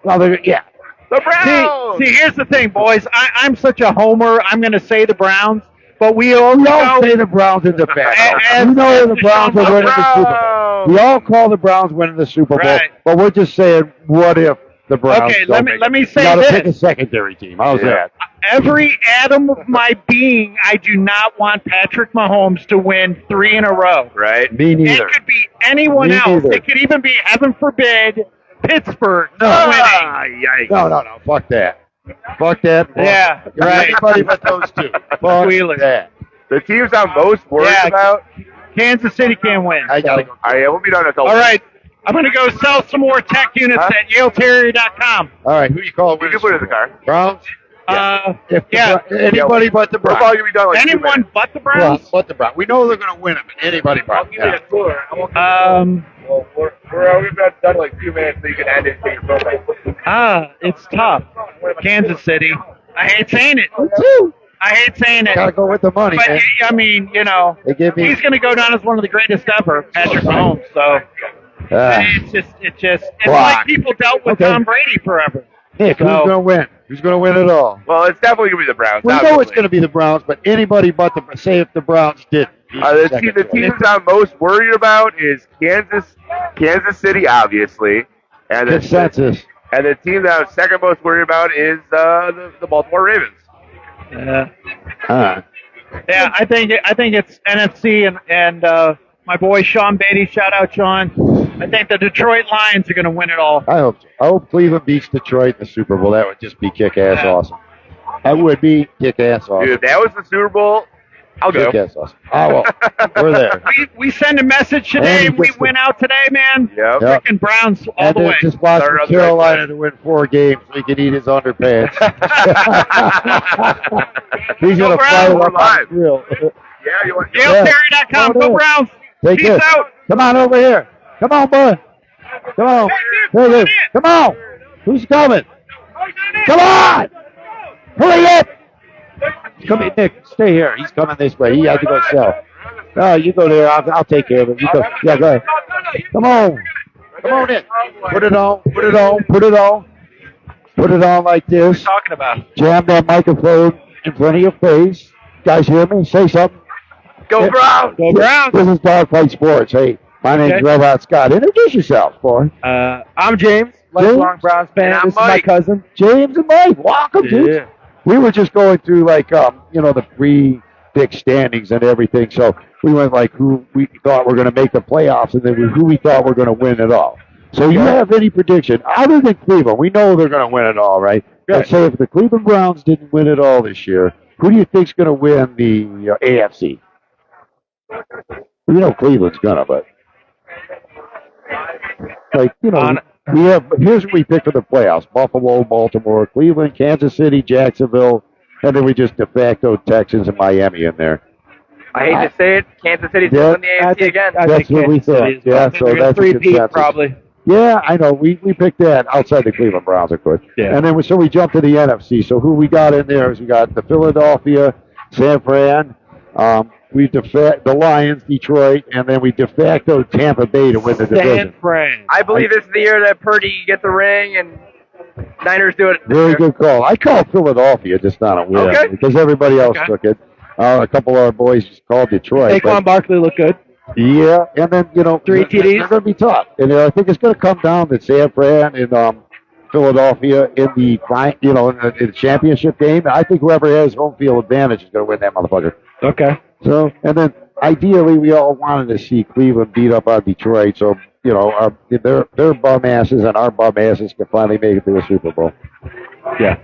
[SPEAKER 2] Well, yeah.
[SPEAKER 1] The Browns.
[SPEAKER 3] See, here's the thing, boys. I'm such a homer. I'm going to say the Browns, but we all know
[SPEAKER 2] say the Browns in the back.
[SPEAKER 3] And-
[SPEAKER 2] We know the
[SPEAKER 3] and
[SPEAKER 2] Browns are winning the Super Bowl.
[SPEAKER 1] Browns.
[SPEAKER 2] We all call the Browns winning the Super Bowl,
[SPEAKER 3] Right.
[SPEAKER 2] but we're just saying, what if the Browns?
[SPEAKER 3] Okay,
[SPEAKER 2] don't
[SPEAKER 3] let me
[SPEAKER 2] make it?
[SPEAKER 3] say
[SPEAKER 2] You gotta
[SPEAKER 3] this.
[SPEAKER 2] pick a secondary team. How's that?
[SPEAKER 3] every atom of my being, I do not want Patrick Mahomes to win 3 in a row.
[SPEAKER 1] Right?
[SPEAKER 2] Me neither.
[SPEAKER 3] It could be anyone
[SPEAKER 2] Me
[SPEAKER 3] else.
[SPEAKER 2] neither.
[SPEAKER 3] It could even be, heaven forbid, Pittsburgh winning.
[SPEAKER 1] Yikes.
[SPEAKER 2] No. Fuck that. Fuck that.
[SPEAKER 3] Yeah, right.
[SPEAKER 2] Anybody but those two. Fuck
[SPEAKER 3] Squealing.
[SPEAKER 2] that.
[SPEAKER 1] The teams I'm most worried
[SPEAKER 3] Yeah.
[SPEAKER 1] about.
[SPEAKER 3] Kansas City can't win.
[SPEAKER 2] I gotta go.
[SPEAKER 1] All right, we'll be done until.
[SPEAKER 3] All right. I'm going to go sell some more tech units at YaleTerrier.com.
[SPEAKER 2] All right, who you call?
[SPEAKER 1] You can put it in the car.
[SPEAKER 2] Browns. Anybody but the
[SPEAKER 1] We're
[SPEAKER 2] Browns.
[SPEAKER 1] probably gonna be done like 2
[SPEAKER 3] Anyone
[SPEAKER 1] minutes.
[SPEAKER 3] but the
[SPEAKER 2] Browns.
[SPEAKER 3] Browns?
[SPEAKER 2] What the Browns? We know they're going to win them. Anybody but. Yeah.
[SPEAKER 1] Well, we're about done like 2 minutes, so you can end it. And take your phone.
[SPEAKER 3] It's tough. Kansas City. I hate saying it. I hate saying it.
[SPEAKER 2] Gotta go with the money,
[SPEAKER 3] But,
[SPEAKER 2] man.
[SPEAKER 3] I mean, you know,
[SPEAKER 2] They give me.
[SPEAKER 3] he's going to go down as one of the greatest ever, Patrick Mahomes. So it's
[SPEAKER 2] Block.
[SPEAKER 3] like people dealt with
[SPEAKER 2] Okay.
[SPEAKER 3] Tom Brady forever.
[SPEAKER 2] Nick, who's
[SPEAKER 3] So-
[SPEAKER 2] going to win? Who's going to win it all?
[SPEAKER 1] Well, it's definitely gonna be the Browns.
[SPEAKER 2] We know
[SPEAKER 1] obviously.
[SPEAKER 2] it's going to be the Browns, but anybody but the. Say if the Browns did.
[SPEAKER 1] The teams I'm most worried about is Kansas City, obviously, and
[SPEAKER 2] Consensus.
[SPEAKER 1] and the team that I'm second most worried about is the Baltimore Ravens.
[SPEAKER 3] Yeah, I think it's NFC and my boy Sean Beatty. Shout out, Sean. I think the Detroit Lions are going to win it all.
[SPEAKER 2] I hope so. I hope Cleveland beats Detroit in the Super Bowl. That would just be kick-ass
[SPEAKER 3] Yeah.
[SPEAKER 2] awesome. That would be kick-ass awesome.
[SPEAKER 1] Dude, if that was the Super Bowl, I'll go.
[SPEAKER 2] Kick-ass awesome. Oh, well, we're there.
[SPEAKER 3] We send a message today.
[SPEAKER 2] And
[SPEAKER 3] We
[SPEAKER 2] just-
[SPEAKER 3] went out today, man.
[SPEAKER 1] Yep.
[SPEAKER 2] Yep.
[SPEAKER 3] Freaking Browns all
[SPEAKER 2] And
[SPEAKER 3] the
[SPEAKER 2] then
[SPEAKER 3] way.
[SPEAKER 2] just watch
[SPEAKER 1] Start
[SPEAKER 2] for
[SPEAKER 1] on the right
[SPEAKER 2] Carolina
[SPEAKER 1] foot.
[SPEAKER 2] to win 4 games so he can eat his underpants. He's going to fry
[SPEAKER 3] Browns.
[SPEAKER 2] it up on the grill.
[SPEAKER 1] Yeah, you want
[SPEAKER 3] YaleTerrier.com. Go Browns.
[SPEAKER 2] Take
[SPEAKER 3] Peace
[SPEAKER 2] this.
[SPEAKER 3] out.
[SPEAKER 2] Come on over here. Come on, bud. Come on. There it is. Come on. Who's coming? Come on. Hurry up. Come here, Nick. Stay here. He's coming this way. He has to go sell. No, you go there. I'll take care of it. You go. Yeah, go ahead. Come on. Come on in. Put it on. Put it on. Put it on. Put it on like this.
[SPEAKER 3] Talking about.
[SPEAKER 2] Jam that microphone in front of your face. Guys hear me? Say something.
[SPEAKER 1] go Browns.
[SPEAKER 3] Go Browns.
[SPEAKER 2] This is Dogfight Sports. Hey, my name's
[SPEAKER 3] Okay.
[SPEAKER 2] Robot Scott. Introduce yourself, boy.
[SPEAKER 4] I'm James, lifelong Browns fan.
[SPEAKER 1] And I'm
[SPEAKER 4] This is my
[SPEAKER 1] Mike.
[SPEAKER 4] cousin.
[SPEAKER 2] James and Mike. Welcome, dude. We were just going through the pre-pick standings and everything. So we went like who we thought were going to make the playoffs, and then who we thought were going to win it all. So you have any prediction other than Cleveland? We know they're going to win it all, right? Let's say if the Cleveland Browns didn't win it all this year, who do you think's going to win the AFC? You know Cleveland's gonna, but we have. Here's what we picked for the playoffs: Buffalo, Baltimore, Cleveland, Kansas City, Jacksonville, and then we just de facto Texans and Miami in there.
[SPEAKER 4] I hate to say it, Kansas City's
[SPEAKER 2] Yeah,
[SPEAKER 4] going to win the AFC again.
[SPEAKER 2] That's what we thought. Yeah, so
[SPEAKER 4] They're going
[SPEAKER 2] that's
[SPEAKER 4] to
[SPEAKER 2] a
[SPEAKER 4] three-peat
[SPEAKER 2] consensus.
[SPEAKER 4] probably.
[SPEAKER 2] Yeah, I know. We picked that outside the Cleveland Browns, of course.
[SPEAKER 4] Yeah.
[SPEAKER 2] And then we jumped to the NFC. So who we got in there is we got the Philadelphia, San Fran, the Lions, Detroit, and then we de facto Tampa Bay to win the division.
[SPEAKER 3] Fran.
[SPEAKER 4] I believe this is the year that Purdy gets the ring and Niners do it.
[SPEAKER 2] Very good call. I call Philadelphia just not a win
[SPEAKER 4] Okay.
[SPEAKER 2] because everybody else took it. A couple of our boys just called Detroit.
[SPEAKER 4] Saquon Barkley looked good.
[SPEAKER 2] Yeah, and then,
[SPEAKER 4] 3 TDs.
[SPEAKER 2] they're going to be tough. And I think it's going to come down to San Fran and Philadelphia in the in the championship game. I think whoever has home field advantage is going to win that motherfucker.
[SPEAKER 4] Okay.
[SPEAKER 2] So, and then ideally, we all wanted to see Cleveland beat up on Detroit. So, their bum asses and our bum asses can finally make it to the Super Bowl.
[SPEAKER 4] Yeah.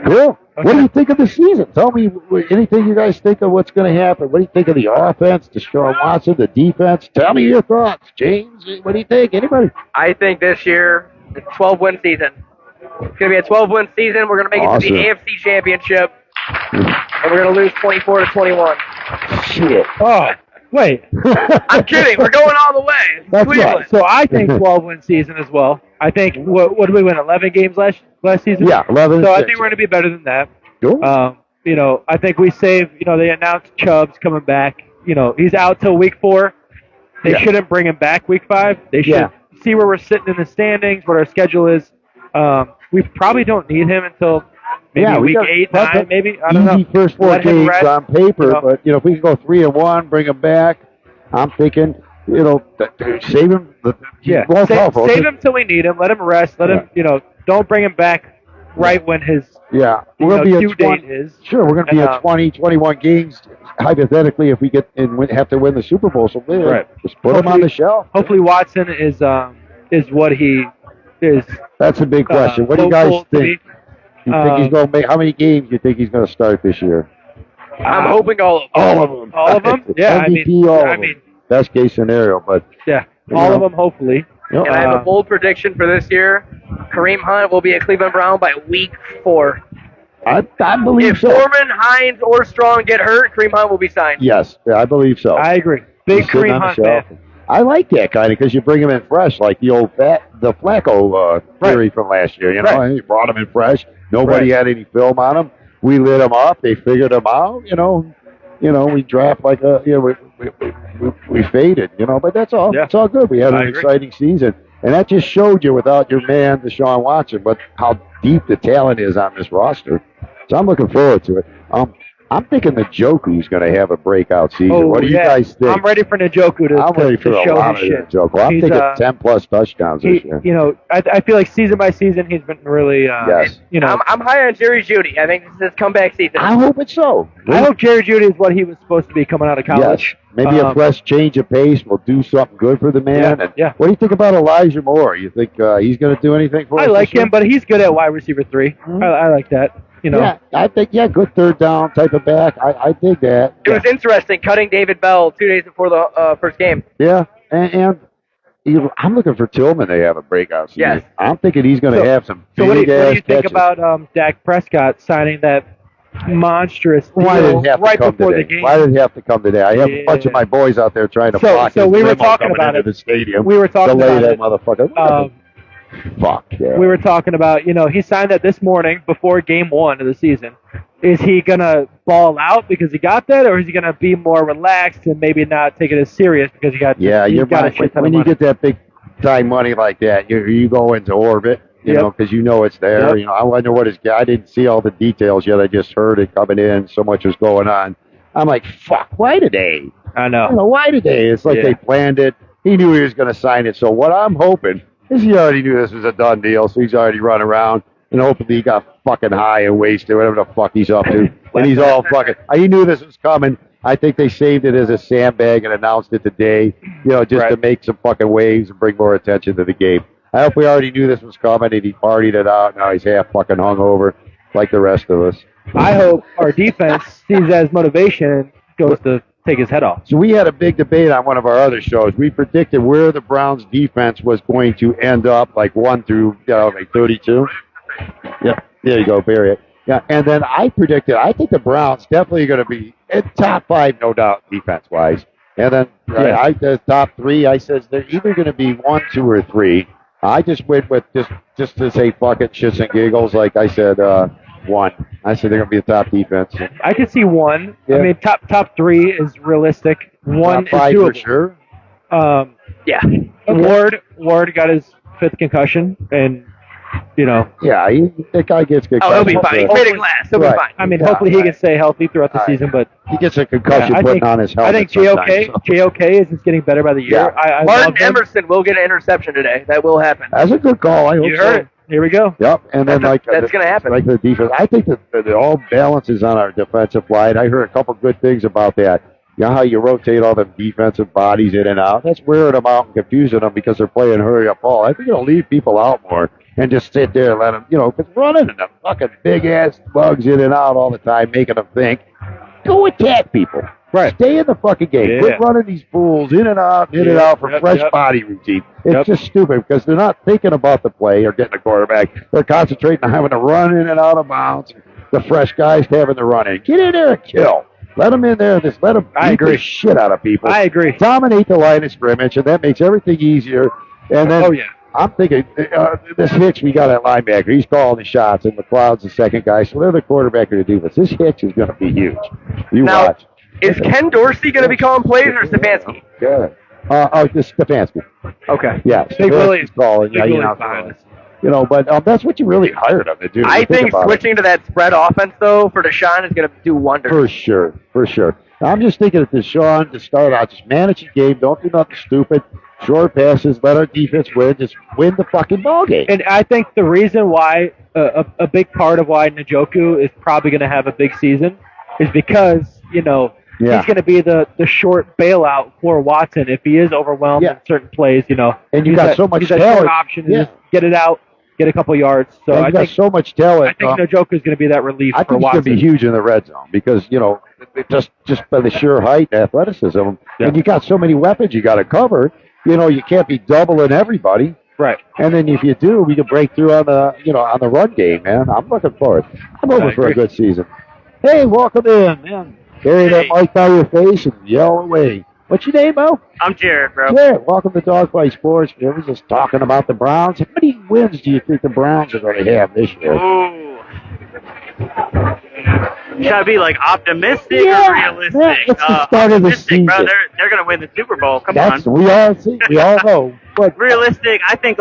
[SPEAKER 2] Cool. What do you think of the season? Tell me anything you guys think of what's going to happen. What do you think of the offense, Deshaun Watson, the defense? Tell me your thoughts. James, what do you think? Anybody?
[SPEAKER 4] I think this year, it's a 12-win season. It's going to be a 12-win season. We're going to make it to the AFC Championship, and we're going to lose 24-21.
[SPEAKER 2] Shit.
[SPEAKER 3] Oh,
[SPEAKER 5] Wait.
[SPEAKER 4] I'm kidding. We're going all the way.
[SPEAKER 2] That's
[SPEAKER 4] Cleveland.
[SPEAKER 2] right.
[SPEAKER 5] So I think 12-win season as well. I think what did we win? 11 games last season.
[SPEAKER 2] Yeah, 11.
[SPEAKER 5] So I think we're going to be better than that.
[SPEAKER 2] Cool.
[SPEAKER 5] I think we saved. They announced Chubb's coming back. He's out till week 4. They shouldn't bring him back week 5. They should see where we're sitting in the standings, what our schedule is. We probably don't need him until maybe week 8, 9, maybe. I don't know.
[SPEAKER 2] Easy first 4 games on paper, but if we can go 3-1, bring him back, I'm thinking, save him.
[SPEAKER 5] Save him till we need him. Let him rest. Let him, don't bring him back right when his
[SPEAKER 2] we're going to be
[SPEAKER 5] due date is.
[SPEAKER 2] Sure, we're going to be at 20, 21 games, hypothetically, if we get and have to win the Super Bowl. So just put him on the shelf.
[SPEAKER 5] Hopefully Watson is what he is.
[SPEAKER 2] That's a big question. What do you guys think? You think he's going to make? How many games do you think he's going to start this year?
[SPEAKER 4] I'm hoping all of them.
[SPEAKER 2] All of them.
[SPEAKER 5] All of them? Yeah,
[SPEAKER 2] MVP, all of them. Best case scenario, but
[SPEAKER 5] all of them, hopefully.
[SPEAKER 4] And I have a bold prediction for this year. Kareem Hunt will be a Cleveland Brown by week 4.
[SPEAKER 2] I believe so.
[SPEAKER 4] If Foreman, Hines, or Strong get hurt, Kareem Hunt will be signed.
[SPEAKER 2] Yes, I believe so.
[SPEAKER 5] I agree. Big Kareem Hunt fan.
[SPEAKER 2] I like that kind of because you bring him in fresh, like the Flacco theory from last year. You brought him in fresh. Nobody had any film on him. We lit him up. They figured him out. We draft like we faded. But that's all. It's all good. We had an exciting season, and that just showed you without your man Deshaun Watson, but how deep the talent is on this roster. So I'm looking forward to it. I'm thinking Njoku's going to have a breakout season. What do you guys think?
[SPEAKER 5] I'm ready for Njoku to
[SPEAKER 2] ready for
[SPEAKER 5] show
[SPEAKER 2] a lot
[SPEAKER 5] his shit.
[SPEAKER 2] Njoku. I'm thinking 10-plus touchdowns this year.
[SPEAKER 5] I feel like season by season he's been really.
[SPEAKER 2] Yes.
[SPEAKER 4] I'm high on Jerry Jeudy. I think this is his comeback season.
[SPEAKER 2] I hope it's so.
[SPEAKER 5] I hope Jerry Jeudy is what he was supposed to be coming out of college.
[SPEAKER 2] Yes. Maybe a fresh change of pace will do something good for the man.
[SPEAKER 5] Yeah.
[SPEAKER 2] What do you think about Elijah Moore? You think he's going to do anything for us?
[SPEAKER 5] I like him, but he's good at wide receiver 3. Mm-hmm. I like that.
[SPEAKER 2] Yeah, I think, good third down type of back. I dig that.
[SPEAKER 4] It was interesting cutting David Bell 2 days before the first game.
[SPEAKER 2] Yeah, and I'm looking for Tillman to have a breakout season.
[SPEAKER 4] Yes.
[SPEAKER 2] I'm thinking he's going to have some big-ass
[SPEAKER 5] So what do you think
[SPEAKER 2] catches.
[SPEAKER 5] about Dak Prescott signing that monstrous deal
[SPEAKER 2] Why did it have
[SPEAKER 5] right
[SPEAKER 2] to come
[SPEAKER 5] before
[SPEAKER 2] today?
[SPEAKER 5] the game?
[SPEAKER 2] Why did it have to come today? I have a bunch of my boys out there trying to block
[SPEAKER 5] So we were
[SPEAKER 2] limo
[SPEAKER 5] talking
[SPEAKER 2] coming
[SPEAKER 5] about
[SPEAKER 2] into
[SPEAKER 5] it.
[SPEAKER 2] the stadium.
[SPEAKER 5] We were talking
[SPEAKER 2] delay
[SPEAKER 5] about
[SPEAKER 2] that
[SPEAKER 5] it.
[SPEAKER 2] motherfucker. Fuck yeah.
[SPEAKER 5] We were talking about, he signed that this morning before game 1 of the season. Is he going to ball out because he got that, or is he going to be more relaxed and maybe not take it as serious because he got a shit ton
[SPEAKER 2] when
[SPEAKER 5] of
[SPEAKER 2] you
[SPEAKER 5] money?
[SPEAKER 2] get that big time money like that, you go into orbit, because it's there.
[SPEAKER 5] Yep.
[SPEAKER 2] I wonder what I didn't see all the details yet. I just heard it coming in. So much was going on. I'm like, fuck, why today?
[SPEAKER 5] I know.
[SPEAKER 2] Why today? It's like they planned it. He knew he was going to sign it. So what I'm hoping is he already knew this was a done deal, so he's already run around. And hopefully he got fucking high and wasted, whatever the fuck he's up to. And he's all fucking... He knew this was coming. I think they saved it as a sandbag and announced it today, just to make some fucking waves and bring more attention to the game. I hope we already knew this was coming and he partied it out. Now he's half fucking hungover like the rest of us.
[SPEAKER 5] I hope our defense sees that as motivation and goes to take his head off.
[SPEAKER 2] So we had a big debate on one of our other shows. We predicted where the Browns' defense was going to end up, like 1 through 32. Yeah, there you go, bury it. Yeah, and then I predicted, I think the Browns definitely going to be in top 5, no doubt, defense-wise. And then the top 3, I said they're either going to be 1, 2, or 3. I just went with just to say fuck it, shits and giggles. Like I said, 1. I said they're going to be the top defense.
[SPEAKER 5] I could see 1. Yeah. I mean, top 3 is realistic. 1
[SPEAKER 2] top 5
[SPEAKER 5] is doable.
[SPEAKER 2] for sure.
[SPEAKER 5] Okay. Ward got his 5th concussion, and
[SPEAKER 2] Yeah, that guy gets good.
[SPEAKER 4] He'll be fine. He's made it last. He'll be fine.
[SPEAKER 5] I mean, hopefully he can stay healthy throughout the season, but
[SPEAKER 2] he gets a concussion putting on his helmet.
[SPEAKER 5] I think JOK is just getting better by the year.
[SPEAKER 2] Yeah.
[SPEAKER 4] Martin Emerson will get an interception today. That will happen.
[SPEAKER 2] That's a good call. I hope
[SPEAKER 5] you heard it. Here we go.
[SPEAKER 2] Yep, and then
[SPEAKER 4] that's going to happen.
[SPEAKER 2] Like the defense, I think that it all balances on our defensive line. I heard a couple good things about that. You know how you rotate all the defensive bodies in and out? That's wearing them out and confusing them because they're playing hurry-up ball. I think it'll leave people out more and just sit there and let them, because running and the fucking big-ass bugs in and out all the time, making them think. Go attack people.
[SPEAKER 5] Right.
[SPEAKER 2] Stay in the fucking game.
[SPEAKER 5] Yeah.
[SPEAKER 2] Quit running these fools in and out for fresh body routine. It's just stupid because they're not thinking about the play or getting the quarterback. They're concentrating on having to run in and out of bounds. The fresh guys having to run in. Get in there and kill. Let them in there and just let them beat the shit out of people.
[SPEAKER 5] I agree.
[SPEAKER 2] Dominate the line of scrimmage, and that makes everything easier. And then I'm thinking, this Hicks, we got a linebacker. He's calling the shots, and McLeod's the second guy. So they're the quarterback of the defense. This Hicks is going to be huge. You watch.
[SPEAKER 4] Is Ken Dorsey going to be calling plays or Stefanski?
[SPEAKER 2] Good. This Stefanski.
[SPEAKER 4] Okay.
[SPEAKER 2] Yeah,
[SPEAKER 5] Big Willie's
[SPEAKER 2] calling.
[SPEAKER 5] Big Willie's behind us.
[SPEAKER 2] You know, but that's what you really hired him to do.
[SPEAKER 4] I think switching to that spread offense, though, for Deshaun is going to do wonders.
[SPEAKER 2] For sure. I'm just thinking of Deshaun to start out, just manage the game, don't do nothing stupid, short passes, let our defense win, just win the fucking ball game.
[SPEAKER 5] And I think the reason why, a big part of why Njoku is probably going to have a big season is because, he's going to be the short bailout for Watson if he is overwhelmed in certain plays,
[SPEAKER 2] And you got so much talent.
[SPEAKER 5] He's a short option to just get it out. Get a couple yards. So I think
[SPEAKER 2] so much talent.
[SPEAKER 5] I think Njoku is going to be that relief
[SPEAKER 2] for Watson. I think he's going to be huge in the red zone because just by the sheer height and athleticism, and you got so many weapons you got to cover. You can't be doubling everybody.
[SPEAKER 5] Right.
[SPEAKER 2] And then if you do, we can break through on the run game, man. I'm looking forward. I'm over for a good season. Hey, welcome in, man. Carry that mic by your face and yell away. What's your name, Mo?
[SPEAKER 6] I'm Jared, bro.
[SPEAKER 2] Jared, welcome to Dogfight Sports. We were just talking about the Browns. How many wins do you think the Browns are going to have this year?
[SPEAKER 6] Ooh. Should I be optimistic or realistic?
[SPEAKER 2] Yeah, it's the start of the season.
[SPEAKER 6] Bro, they're going to win the Super Bowl. Come on.
[SPEAKER 2] We all know. But
[SPEAKER 6] realistic, I think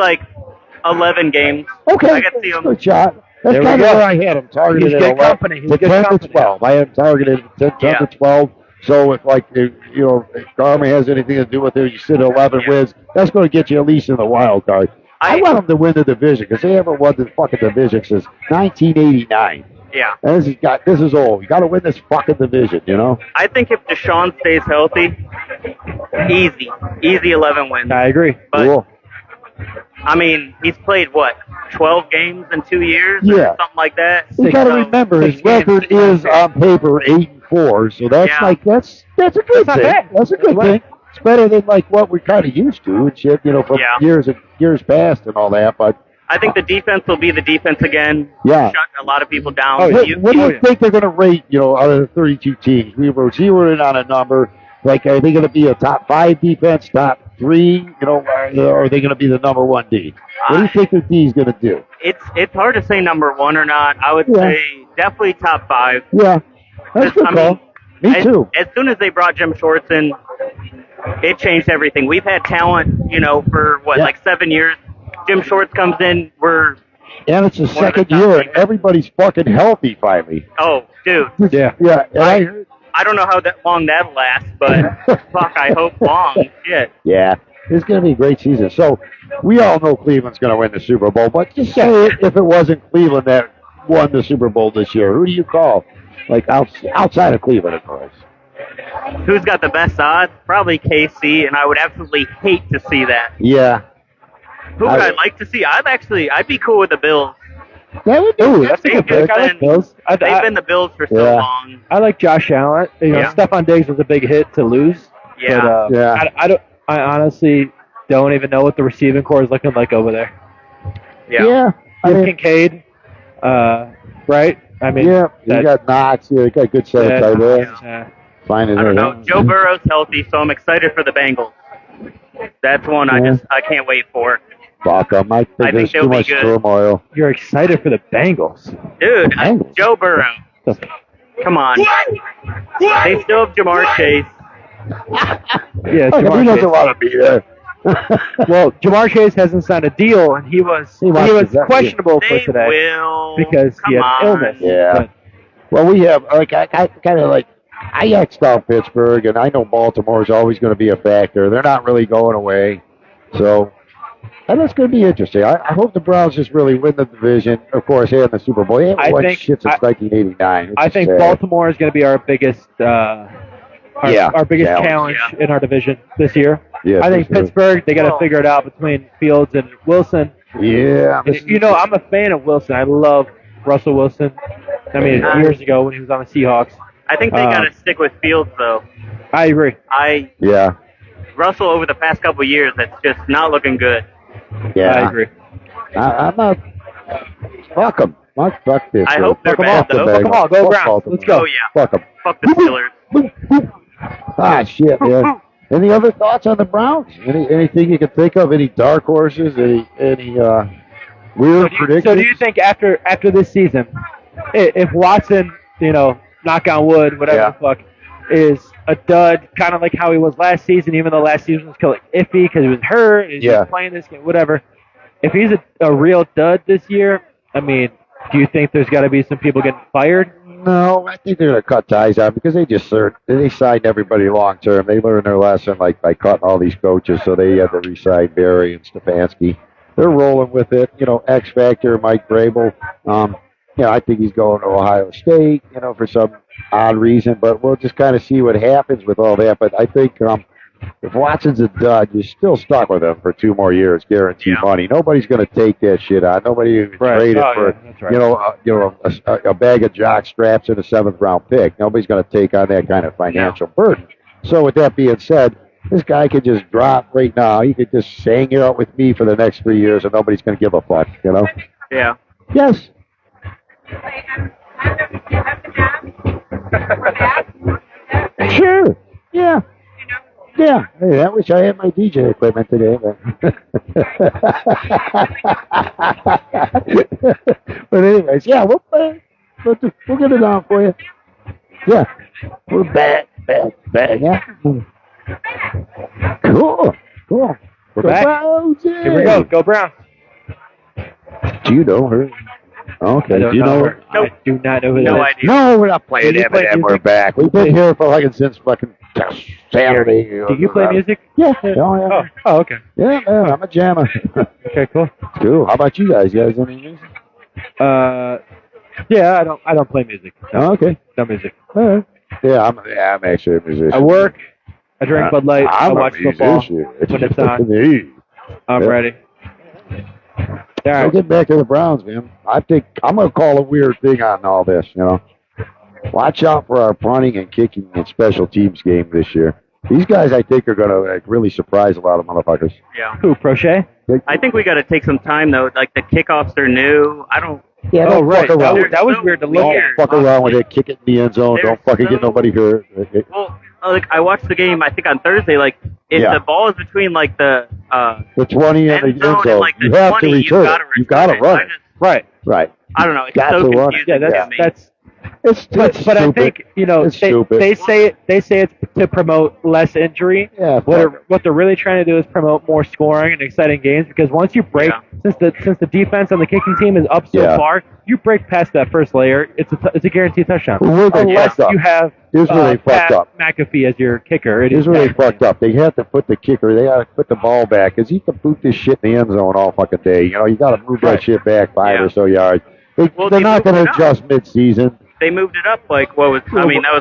[SPEAKER 6] 11 games.
[SPEAKER 2] Okay,
[SPEAKER 6] I can see them.
[SPEAKER 2] Good shot. That's kind of where I had him targeted.
[SPEAKER 5] He's good company. He's good
[SPEAKER 2] 10
[SPEAKER 5] company.
[SPEAKER 2] to 12. I had him targeted 10 to 12. So if Garmin has anything to do with it, you sit at 11 wins. That's going to get you at least in the wild card. I want them to win the division because they haven't won the fucking division since 1989.
[SPEAKER 6] Yeah.
[SPEAKER 2] And this is old. You got to win this fucking division.
[SPEAKER 6] I think if Deshaun stays healthy, easy 11 wins.
[SPEAKER 5] I agree.
[SPEAKER 6] But,
[SPEAKER 2] cool.
[SPEAKER 6] I mean, he's played 12 games in 2 years, or something like that.
[SPEAKER 2] You got to remember his record is on paper 8-4, so that's that's a good thing. That's a good thing. It's better than what we're kind of used to and shit, from years past and all that. But
[SPEAKER 6] I think the defense will be the defense again.
[SPEAKER 2] Yeah.
[SPEAKER 6] Shut a lot of people down.
[SPEAKER 2] What do you think they're going to rate? Out of the 32 teams, we were zeroing on a number. Are they going to be a top 5 defense, top 3? Or are they going to be the number 1 D? What do you think the D is going to do?
[SPEAKER 6] It's hard to say number 1 or not. I would say definitely top 5.
[SPEAKER 2] Yeah, that's good call. Me too.
[SPEAKER 6] As soon as they brought Jim Schwartz in, it changed everything. We've had talent, for 7 years. Jim Schwartz comes in,
[SPEAKER 2] and it's the second year, and everybody's fucking healthy finally.
[SPEAKER 6] Oh, dude.
[SPEAKER 2] Yeah.
[SPEAKER 6] I don't know how long that'll last, but fuck, I hope long. Shit.
[SPEAKER 2] Yeah, it's going to be a great season. So we all know Cleveland's going to win the Super Bowl, but just say if it wasn't Cleveland that won the Super Bowl this year, who do you call? Outside of Cleveland, of course.
[SPEAKER 6] Who's got the best odds? Probably KC, and I would absolutely hate to see that.
[SPEAKER 2] Yeah.
[SPEAKER 6] Who would I like to see? I'd be cool with the Bills.
[SPEAKER 2] That would do. That's a good pick.
[SPEAKER 5] I like Bills.
[SPEAKER 6] They've been the Bills for so long.
[SPEAKER 5] I like Josh Allen. Stephon Diggs was a big hit to lose.
[SPEAKER 6] Yeah.
[SPEAKER 5] But, I honestly don't even know what the receiving core is looking like over there.
[SPEAKER 6] Yeah.
[SPEAKER 5] Kincaid, right? I mean,
[SPEAKER 2] you got Knox. You got a good set of tight ends.
[SPEAKER 6] I don't know. Joe Burrow's healthy, so I'm excited for the Bengals. That's one I can't wait for.
[SPEAKER 2] Fuck them. I think there's too much turmoil.
[SPEAKER 5] You're excited for the Bengals.
[SPEAKER 6] Dude, Joe Burrow. Come on. They still have Jamar Chase.
[SPEAKER 5] Yeah,
[SPEAKER 2] he doesn't want to be there.
[SPEAKER 5] Well, Jamar Chase hasn't signed a deal, and he was questionable for today because he had illness.
[SPEAKER 2] Yeah. Well, we have I X'd out Pittsburgh, and I know Baltimore is always going to be a factor. They're not really going away, so. And that's going to be interesting. I hope the Browns just really win the division. Of course, and the Super Bowl. They haven't won shit since 1989.
[SPEAKER 5] I think Baltimore is going to be our biggest, our biggest challenge in our division this year.
[SPEAKER 2] Yeah,
[SPEAKER 5] I think Pittsburgh, they got to figure it out between Fields and Wilson.
[SPEAKER 2] Yeah.
[SPEAKER 5] And, I'm a fan of Wilson. I love Russell Wilson. I mean, years ago when he was on the Seahawks.
[SPEAKER 6] I think they got to stick with Fields, though.
[SPEAKER 5] I agree.
[SPEAKER 6] Russell, over the past couple of years, that's just not looking good.
[SPEAKER 2] Yeah,
[SPEAKER 5] I agree.
[SPEAKER 2] I'm not. Fuck them. Fuck this.
[SPEAKER 6] I hope they're bad, though.
[SPEAKER 5] Fuck them all. Go Browns. Let's go.
[SPEAKER 6] Oh, yeah.
[SPEAKER 2] Fuck them.
[SPEAKER 6] Fuck the Steelers.
[SPEAKER 2] Boop, boop. Ah, shit, man. Any other thoughts on the Browns? Anything you can think of? Any dark horses? Any weird predictions?
[SPEAKER 5] So do you think after this season, if Watson, knock on wood, whatever the fuck, is a dud, kind of like how he was last season, even though last season was kind of like iffy because he was hurt, he's just playing this game, whatever. If he's a real dud this year, I mean, do you think there's got to be some people getting fired?
[SPEAKER 2] No, I think they're going to cut ties out because they signed everybody long term. They learned their lesson by cutting all these coaches, so they had to re-sign Barry and Stefanski. They're rolling with it. X Factor, Mike Vrabel. I think he's going to Ohio State, for some odd reason, but we'll just kind of see what happens with all that. But I think if Watson's a dud, you're still stuck with him for 2 more years, guaranteed money. Nobody's going to take that shit on. Nobody even traded for a bag of jock straps and a 7th round pick. Nobody's going to take on that kind of financial burden. So with that being said, this guy could just drop right now. He could just hang it out with me for the next 3 years, and nobody's going to give a fuck.
[SPEAKER 6] Yeah.
[SPEAKER 2] Yes. Sure. Yeah. Yeah. Hey, I wish I had my DJ equipment today. But anyways, yeah, we'll play. We'll get it on for you. Yeah. We're back. Yeah. Cool.
[SPEAKER 5] We're back.
[SPEAKER 2] Browns, yeah.
[SPEAKER 5] Here we go. Go Browns.
[SPEAKER 2] Do you know her? Okay. Do you know her?
[SPEAKER 5] I do not know who that is.
[SPEAKER 6] idea.
[SPEAKER 2] No, we're not playing
[SPEAKER 5] Did you play
[SPEAKER 2] Eminem. We're
[SPEAKER 5] music?
[SPEAKER 2] back. We've been here for since fucking Saturday.
[SPEAKER 5] Do you play music?
[SPEAKER 2] Yeah. Oh, yeah.
[SPEAKER 5] Oh, okay.
[SPEAKER 2] Yeah, man. I'm a jammer.
[SPEAKER 5] Okay, cool.
[SPEAKER 2] Cool. How about you guys? You guys any music?
[SPEAKER 5] Yeah, I don't play music.
[SPEAKER 2] Oh, okay.
[SPEAKER 5] No music.
[SPEAKER 2] All right. Yeah, I'm actually a musician.
[SPEAKER 5] I work. I drink Bud Light. I
[SPEAKER 2] I'm
[SPEAKER 5] watch
[SPEAKER 2] a
[SPEAKER 5] football
[SPEAKER 2] musician.
[SPEAKER 5] when it's on.
[SPEAKER 2] Me.
[SPEAKER 5] I'm ready. All
[SPEAKER 2] We'll
[SPEAKER 5] right.
[SPEAKER 2] get back to the Browns, man. I think I'm going to call a weird thing on all this, Watch out for our punting and kicking and special teams game this year. These guys, I think, are going to really surprise a lot of motherfuckers.
[SPEAKER 6] Yeah.
[SPEAKER 5] Who, Prochet?
[SPEAKER 6] I think we got to take some time, though. Like, the kickoffs are new. I don't...
[SPEAKER 2] Yeah,
[SPEAKER 5] Oh,
[SPEAKER 2] don't
[SPEAKER 5] right.
[SPEAKER 2] fuck around.
[SPEAKER 5] That was weird to look
[SPEAKER 2] Don't
[SPEAKER 5] at.
[SPEAKER 2] fuck around with it. Kick it in the end zone.
[SPEAKER 6] They're
[SPEAKER 2] Don't fucking get
[SPEAKER 6] so-
[SPEAKER 2] nobody hurt.
[SPEAKER 6] Well, I watched the game, I think, on Thursday. Like, if
[SPEAKER 2] Yeah.
[SPEAKER 6] the ball is between, like, the
[SPEAKER 2] The 20 and the
[SPEAKER 6] end
[SPEAKER 2] end
[SPEAKER 6] zone and,
[SPEAKER 2] zone.
[SPEAKER 6] like, the
[SPEAKER 2] You have
[SPEAKER 6] 20,
[SPEAKER 2] to return it.
[SPEAKER 6] you
[SPEAKER 2] You got to
[SPEAKER 6] it.
[SPEAKER 2] run
[SPEAKER 6] I
[SPEAKER 2] it.
[SPEAKER 6] just-
[SPEAKER 5] Right.
[SPEAKER 2] Right.
[SPEAKER 6] I don't know. It's
[SPEAKER 2] Got
[SPEAKER 6] so
[SPEAKER 2] to run it.
[SPEAKER 6] confusing
[SPEAKER 5] Yeah,
[SPEAKER 6] to me.
[SPEAKER 5] that's
[SPEAKER 2] It's
[SPEAKER 5] but I think
[SPEAKER 2] It's stupid.
[SPEAKER 5] they say it's to promote less injury.
[SPEAKER 2] Yeah,
[SPEAKER 5] What they're really trying to do is promote more scoring and exciting games, because once you break, since the defense on the kicking team is up so far, you break past that first layer, it's a guaranteed touchdown.
[SPEAKER 2] Where they
[SPEAKER 5] Unless
[SPEAKER 2] fucked up.
[SPEAKER 5] you have
[SPEAKER 2] Here's where they fucked
[SPEAKER 5] Pat
[SPEAKER 2] up.
[SPEAKER 5] McAfee as your kicker.
[SPEAKER 2] Here's where they fucked up. They have to put the kicker. They got to put the ball back, because he can boot this shit in the end zone all fucking day. You got to move that shit back 5 or so yards. They're not going to adjust mid-season.
[SPEAKER 6] They moved it up, like, that was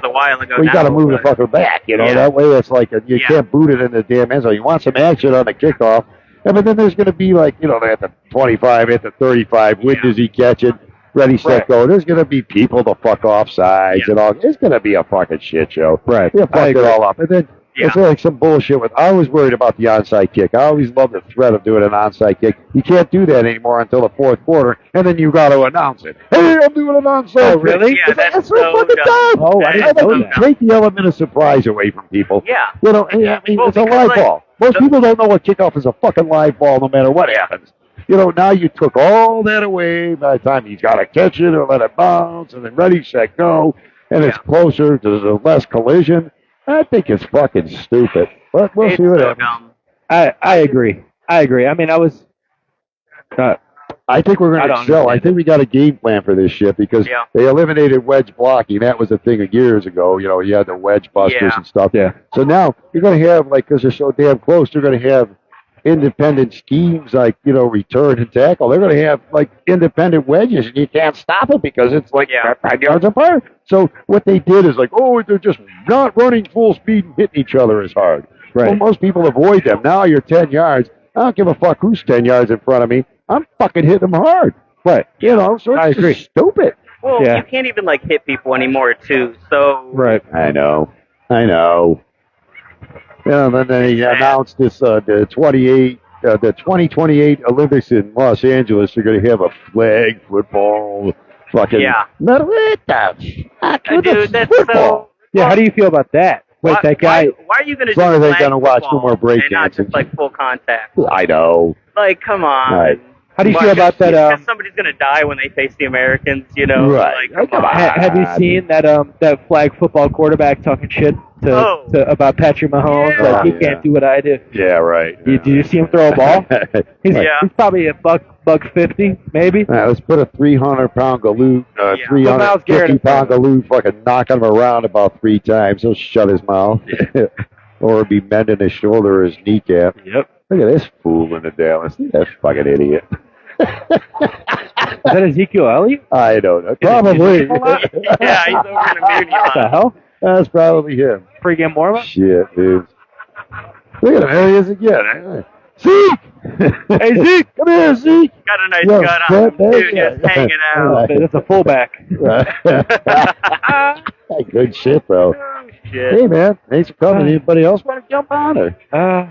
[SPEAKER 6] a while ago.
[SPEAKER 2] Well, you got to move the fucker back, That way it's like you can't boot it in the damn end zone. You want some action on the kickoff. But then there's going to be at the 25, at the 35, when does he catch it? Ready, set, go. There's going to be people to fuck off sides and all. It's going to be a fucking shit show.
[SPEAKER 5] Right.
[SPEAKER 2] You fuck it all up. And then it's like some bullshit with, I was worried about the onside kick. I always loved the threat of doing an onside kick. You can't do that anymore until the fourth quarter, and then you got to announce it. Hey, I'm doing an onside kick.
[SPEAKER 5] Really?
[SPEAKER 6] Yeah, that's
[SPEAKER 2] so
[SPEAKER 6] so
[SPEAKER 2] fucking
[SPEAKER 6] dumb.
[SPEAKER 2] dumb.
[SPEAKER 5] Oh, I didn't know that.
[SPEAKER 2] Take the element of surprise away from people.
[SPEAKER 6] Yeah.
[SPEAKER 2] Well, it's a live
[SPEAKER 6] because,
[SPEAKER 2] ball. Most people don't know what kickoff is. A fucking live ball no matter what happens. Now you took all that away by the time he's got to catch it or let it bounce and then ready, set, go, and it's closer to the less collision. I think it's fucking stupid. But we'll see what happens.
[SPEAKER 6] Dumb.
[SPEAKER 5] I agree. I mean, I was.
[SPEAKER 2] I think we're going to
[SPEAKER 5] don't
[SPEAKER 2] excel. I
[SPEAKER 5] understand
[SPEAKER 2] think we got a game plan for this shit because they eliminated wedge blocking. That was a thing of years ago. You had the wedge busters and stuff.
[SPEAKER 5] Yeah.
[SPEAKER 2] So now you're going to have, because they're so damn close, they're going to have independent schemes like, return and tackle. They're going to have, independent wedges, and you can't stop it because it's 5 yards apart. So what they did is they're just not running full speed and hitting each other as hard.
[SPEAKER 5] Right.
[SPEAKER 2] Well, most people avoid them. Now you're 10 yards. I don't give a fuck who's 10 yards in front of me. I'm fucking hitting them hard. Right. So it's
[SPEAKER 5] I agree.
[SPEAKER 2] just stupid.
[SPEAKER 6] Well, you can't even, hit people anymore, too, so...
[SPEAKER 5] Right.
[SPEAKER 2] I know. Then they announced this, the 2028 Olympics in Los Angeles. They're going to have a flag football fucking...
[SPEAKER 6] Yeah.
[SPEAKER 2] What the fuck?
[SPEAKER 6] Dude, that's
[SPEAKER 2] football.
[SPEAKER 5] Yeah, how do you feel about that? Wait, that guy.
[SPEAKER 6] Why are you going to
[SPEAKER 2] As long
[SPEAKER 6] do
[SPEAKER 2] as they
[SPEAKER 6] flag
[SPEAKER 2] gonna watch
[SPEAKER 6] football
[SPEAKER 2] no more break
[SPEAKER 6] and not just
[SPEAKER 2] dancing.
[SPEAKER 6] like full contact?
[SPEAKER 2] I know.
[SPEAKER 6] Like, come on.
[SPEAKER 2] Right.
[SPEAKER 5] How do you feel about that?
[SPEAKER 6] Because somebody's going to die when they face the Americans, you know?
[SPEAKER 2] Right.
[SPEAKER 6] Like, come on.
[SPEAKER 5] Have you seen that flag football quarterback talking shit to about Patrick Mahomes?
[SPEAKER 6] Yeah.
[SPEAKER 5] Like he can't do what I do.
[SPEAKER 2] Yeah, right.
[SPEAKER 5] Did you see him throw a ball? He's probably a buck 50, maybe.
[SPEAKER 2] Now, let's put a 300-pound galoot,
[SPEAKER 6] Yeah.
[SPEAKER 2] 350-pound galoot, fucking knocking him around about 3 times. He'll shut his mouth. Or be mending his shoulder or his kneecap.
[SPEAKER 5] Yep.
[SPEAKER 2] Look at this fool in the Dallas. That fucking idiot.
[SPEAKER 5] Is that Ezekiel Elliott?
[SPEAKER 2] I don't know. Probably.
[SPEAKER 6] Yeah, he's over in the community
[SPEAKER 5] What the
[SPEAKER 6] lot.
[SPEAKER 5] hell?
[SPEAKER 2] That's probably him.
[SPEAKER 5] Pre-game warm-up?
[SPEAKER 2] Shit, dude. Look at him. There he is again. Zeke!
[SPEAKER 5] Hey, Zeke!
[SPEAKER 2] Come here, Zeke!
[SPEAKER 6] Got a nice
[SPEAKER 2] Yo,
[SPEAKER 6] gut on
[SPEAKER 2] step
[SPEAKER 6] him, too,
[SPEAKER 2] back.
[SPEAKER 6] just hanging out.
[SPEAKER 5] That's a fullback.
[SPEAKER 2] Hey, good shit, bro.
[SPEAKER 6] Shit.
[SPEAKER 2] Hey, man. Thanks for coming. Anybody else want to jump on? Or?
[SPEAKER 5] Oh,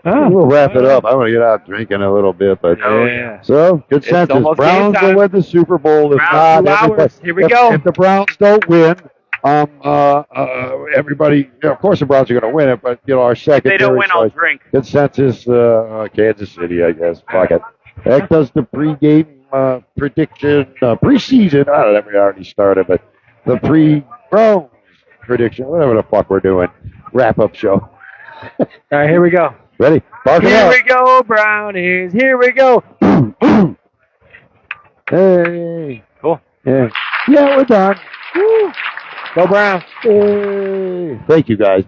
[SPEAKER 2] We'll wrap it up. I want to get out drinking a little bit. But
[SPEAKER 5] yeah.
[SPEAKER 2] So, good sense.
[SPEAKER 5] almost
[SPEAKER 2] Browns
[SPEAKER 5] game
[SPEAKER 2] will
[SPEAKER 5] time.
[SPEAKER 2] win the Super Bowl. If
[SPEAKER 6] Browns,
[SPEAKER 2] not,
[SPEAKER 5] 2 hours. Here we
[SPEAKER 2] if,
[SPEAKER 5] go.
[SPEAKER 2] If the Browns don't win, everybody, of course the Browns are going to win it, but, our
[SPEAKER 6] If
[SPEAKER 2] secondary
[SPEAKER 6] they don't win, I'll
[SPEAKER 2] choice,
[SPEAKER 6] drink.
[SPEAKER 2] consensus, Kansas City, I guess. Fuck it. That does the pregame prediction, preseason. I don't know, we already started, but the pre-Browns prediction, whatever the fuck we're doing. Wrap-up show.
[SPEAKER 5] All right, here we go.
[SPEAKER 2] Ready? Bark it
[SPEAKER 5] Here
[SPEAKER 2] out.
[SPEAKER 5] we go, Brownies. Here we go.
[SPEAKER 2] Hey.
[SPEAKER 5] Cool.
[SPEAKER 2] Yeah. Yeah, we're done. Woo.
[SPEAKER 5] Go Browns.
[SPEAKER 2] Hey. Thank you, guys.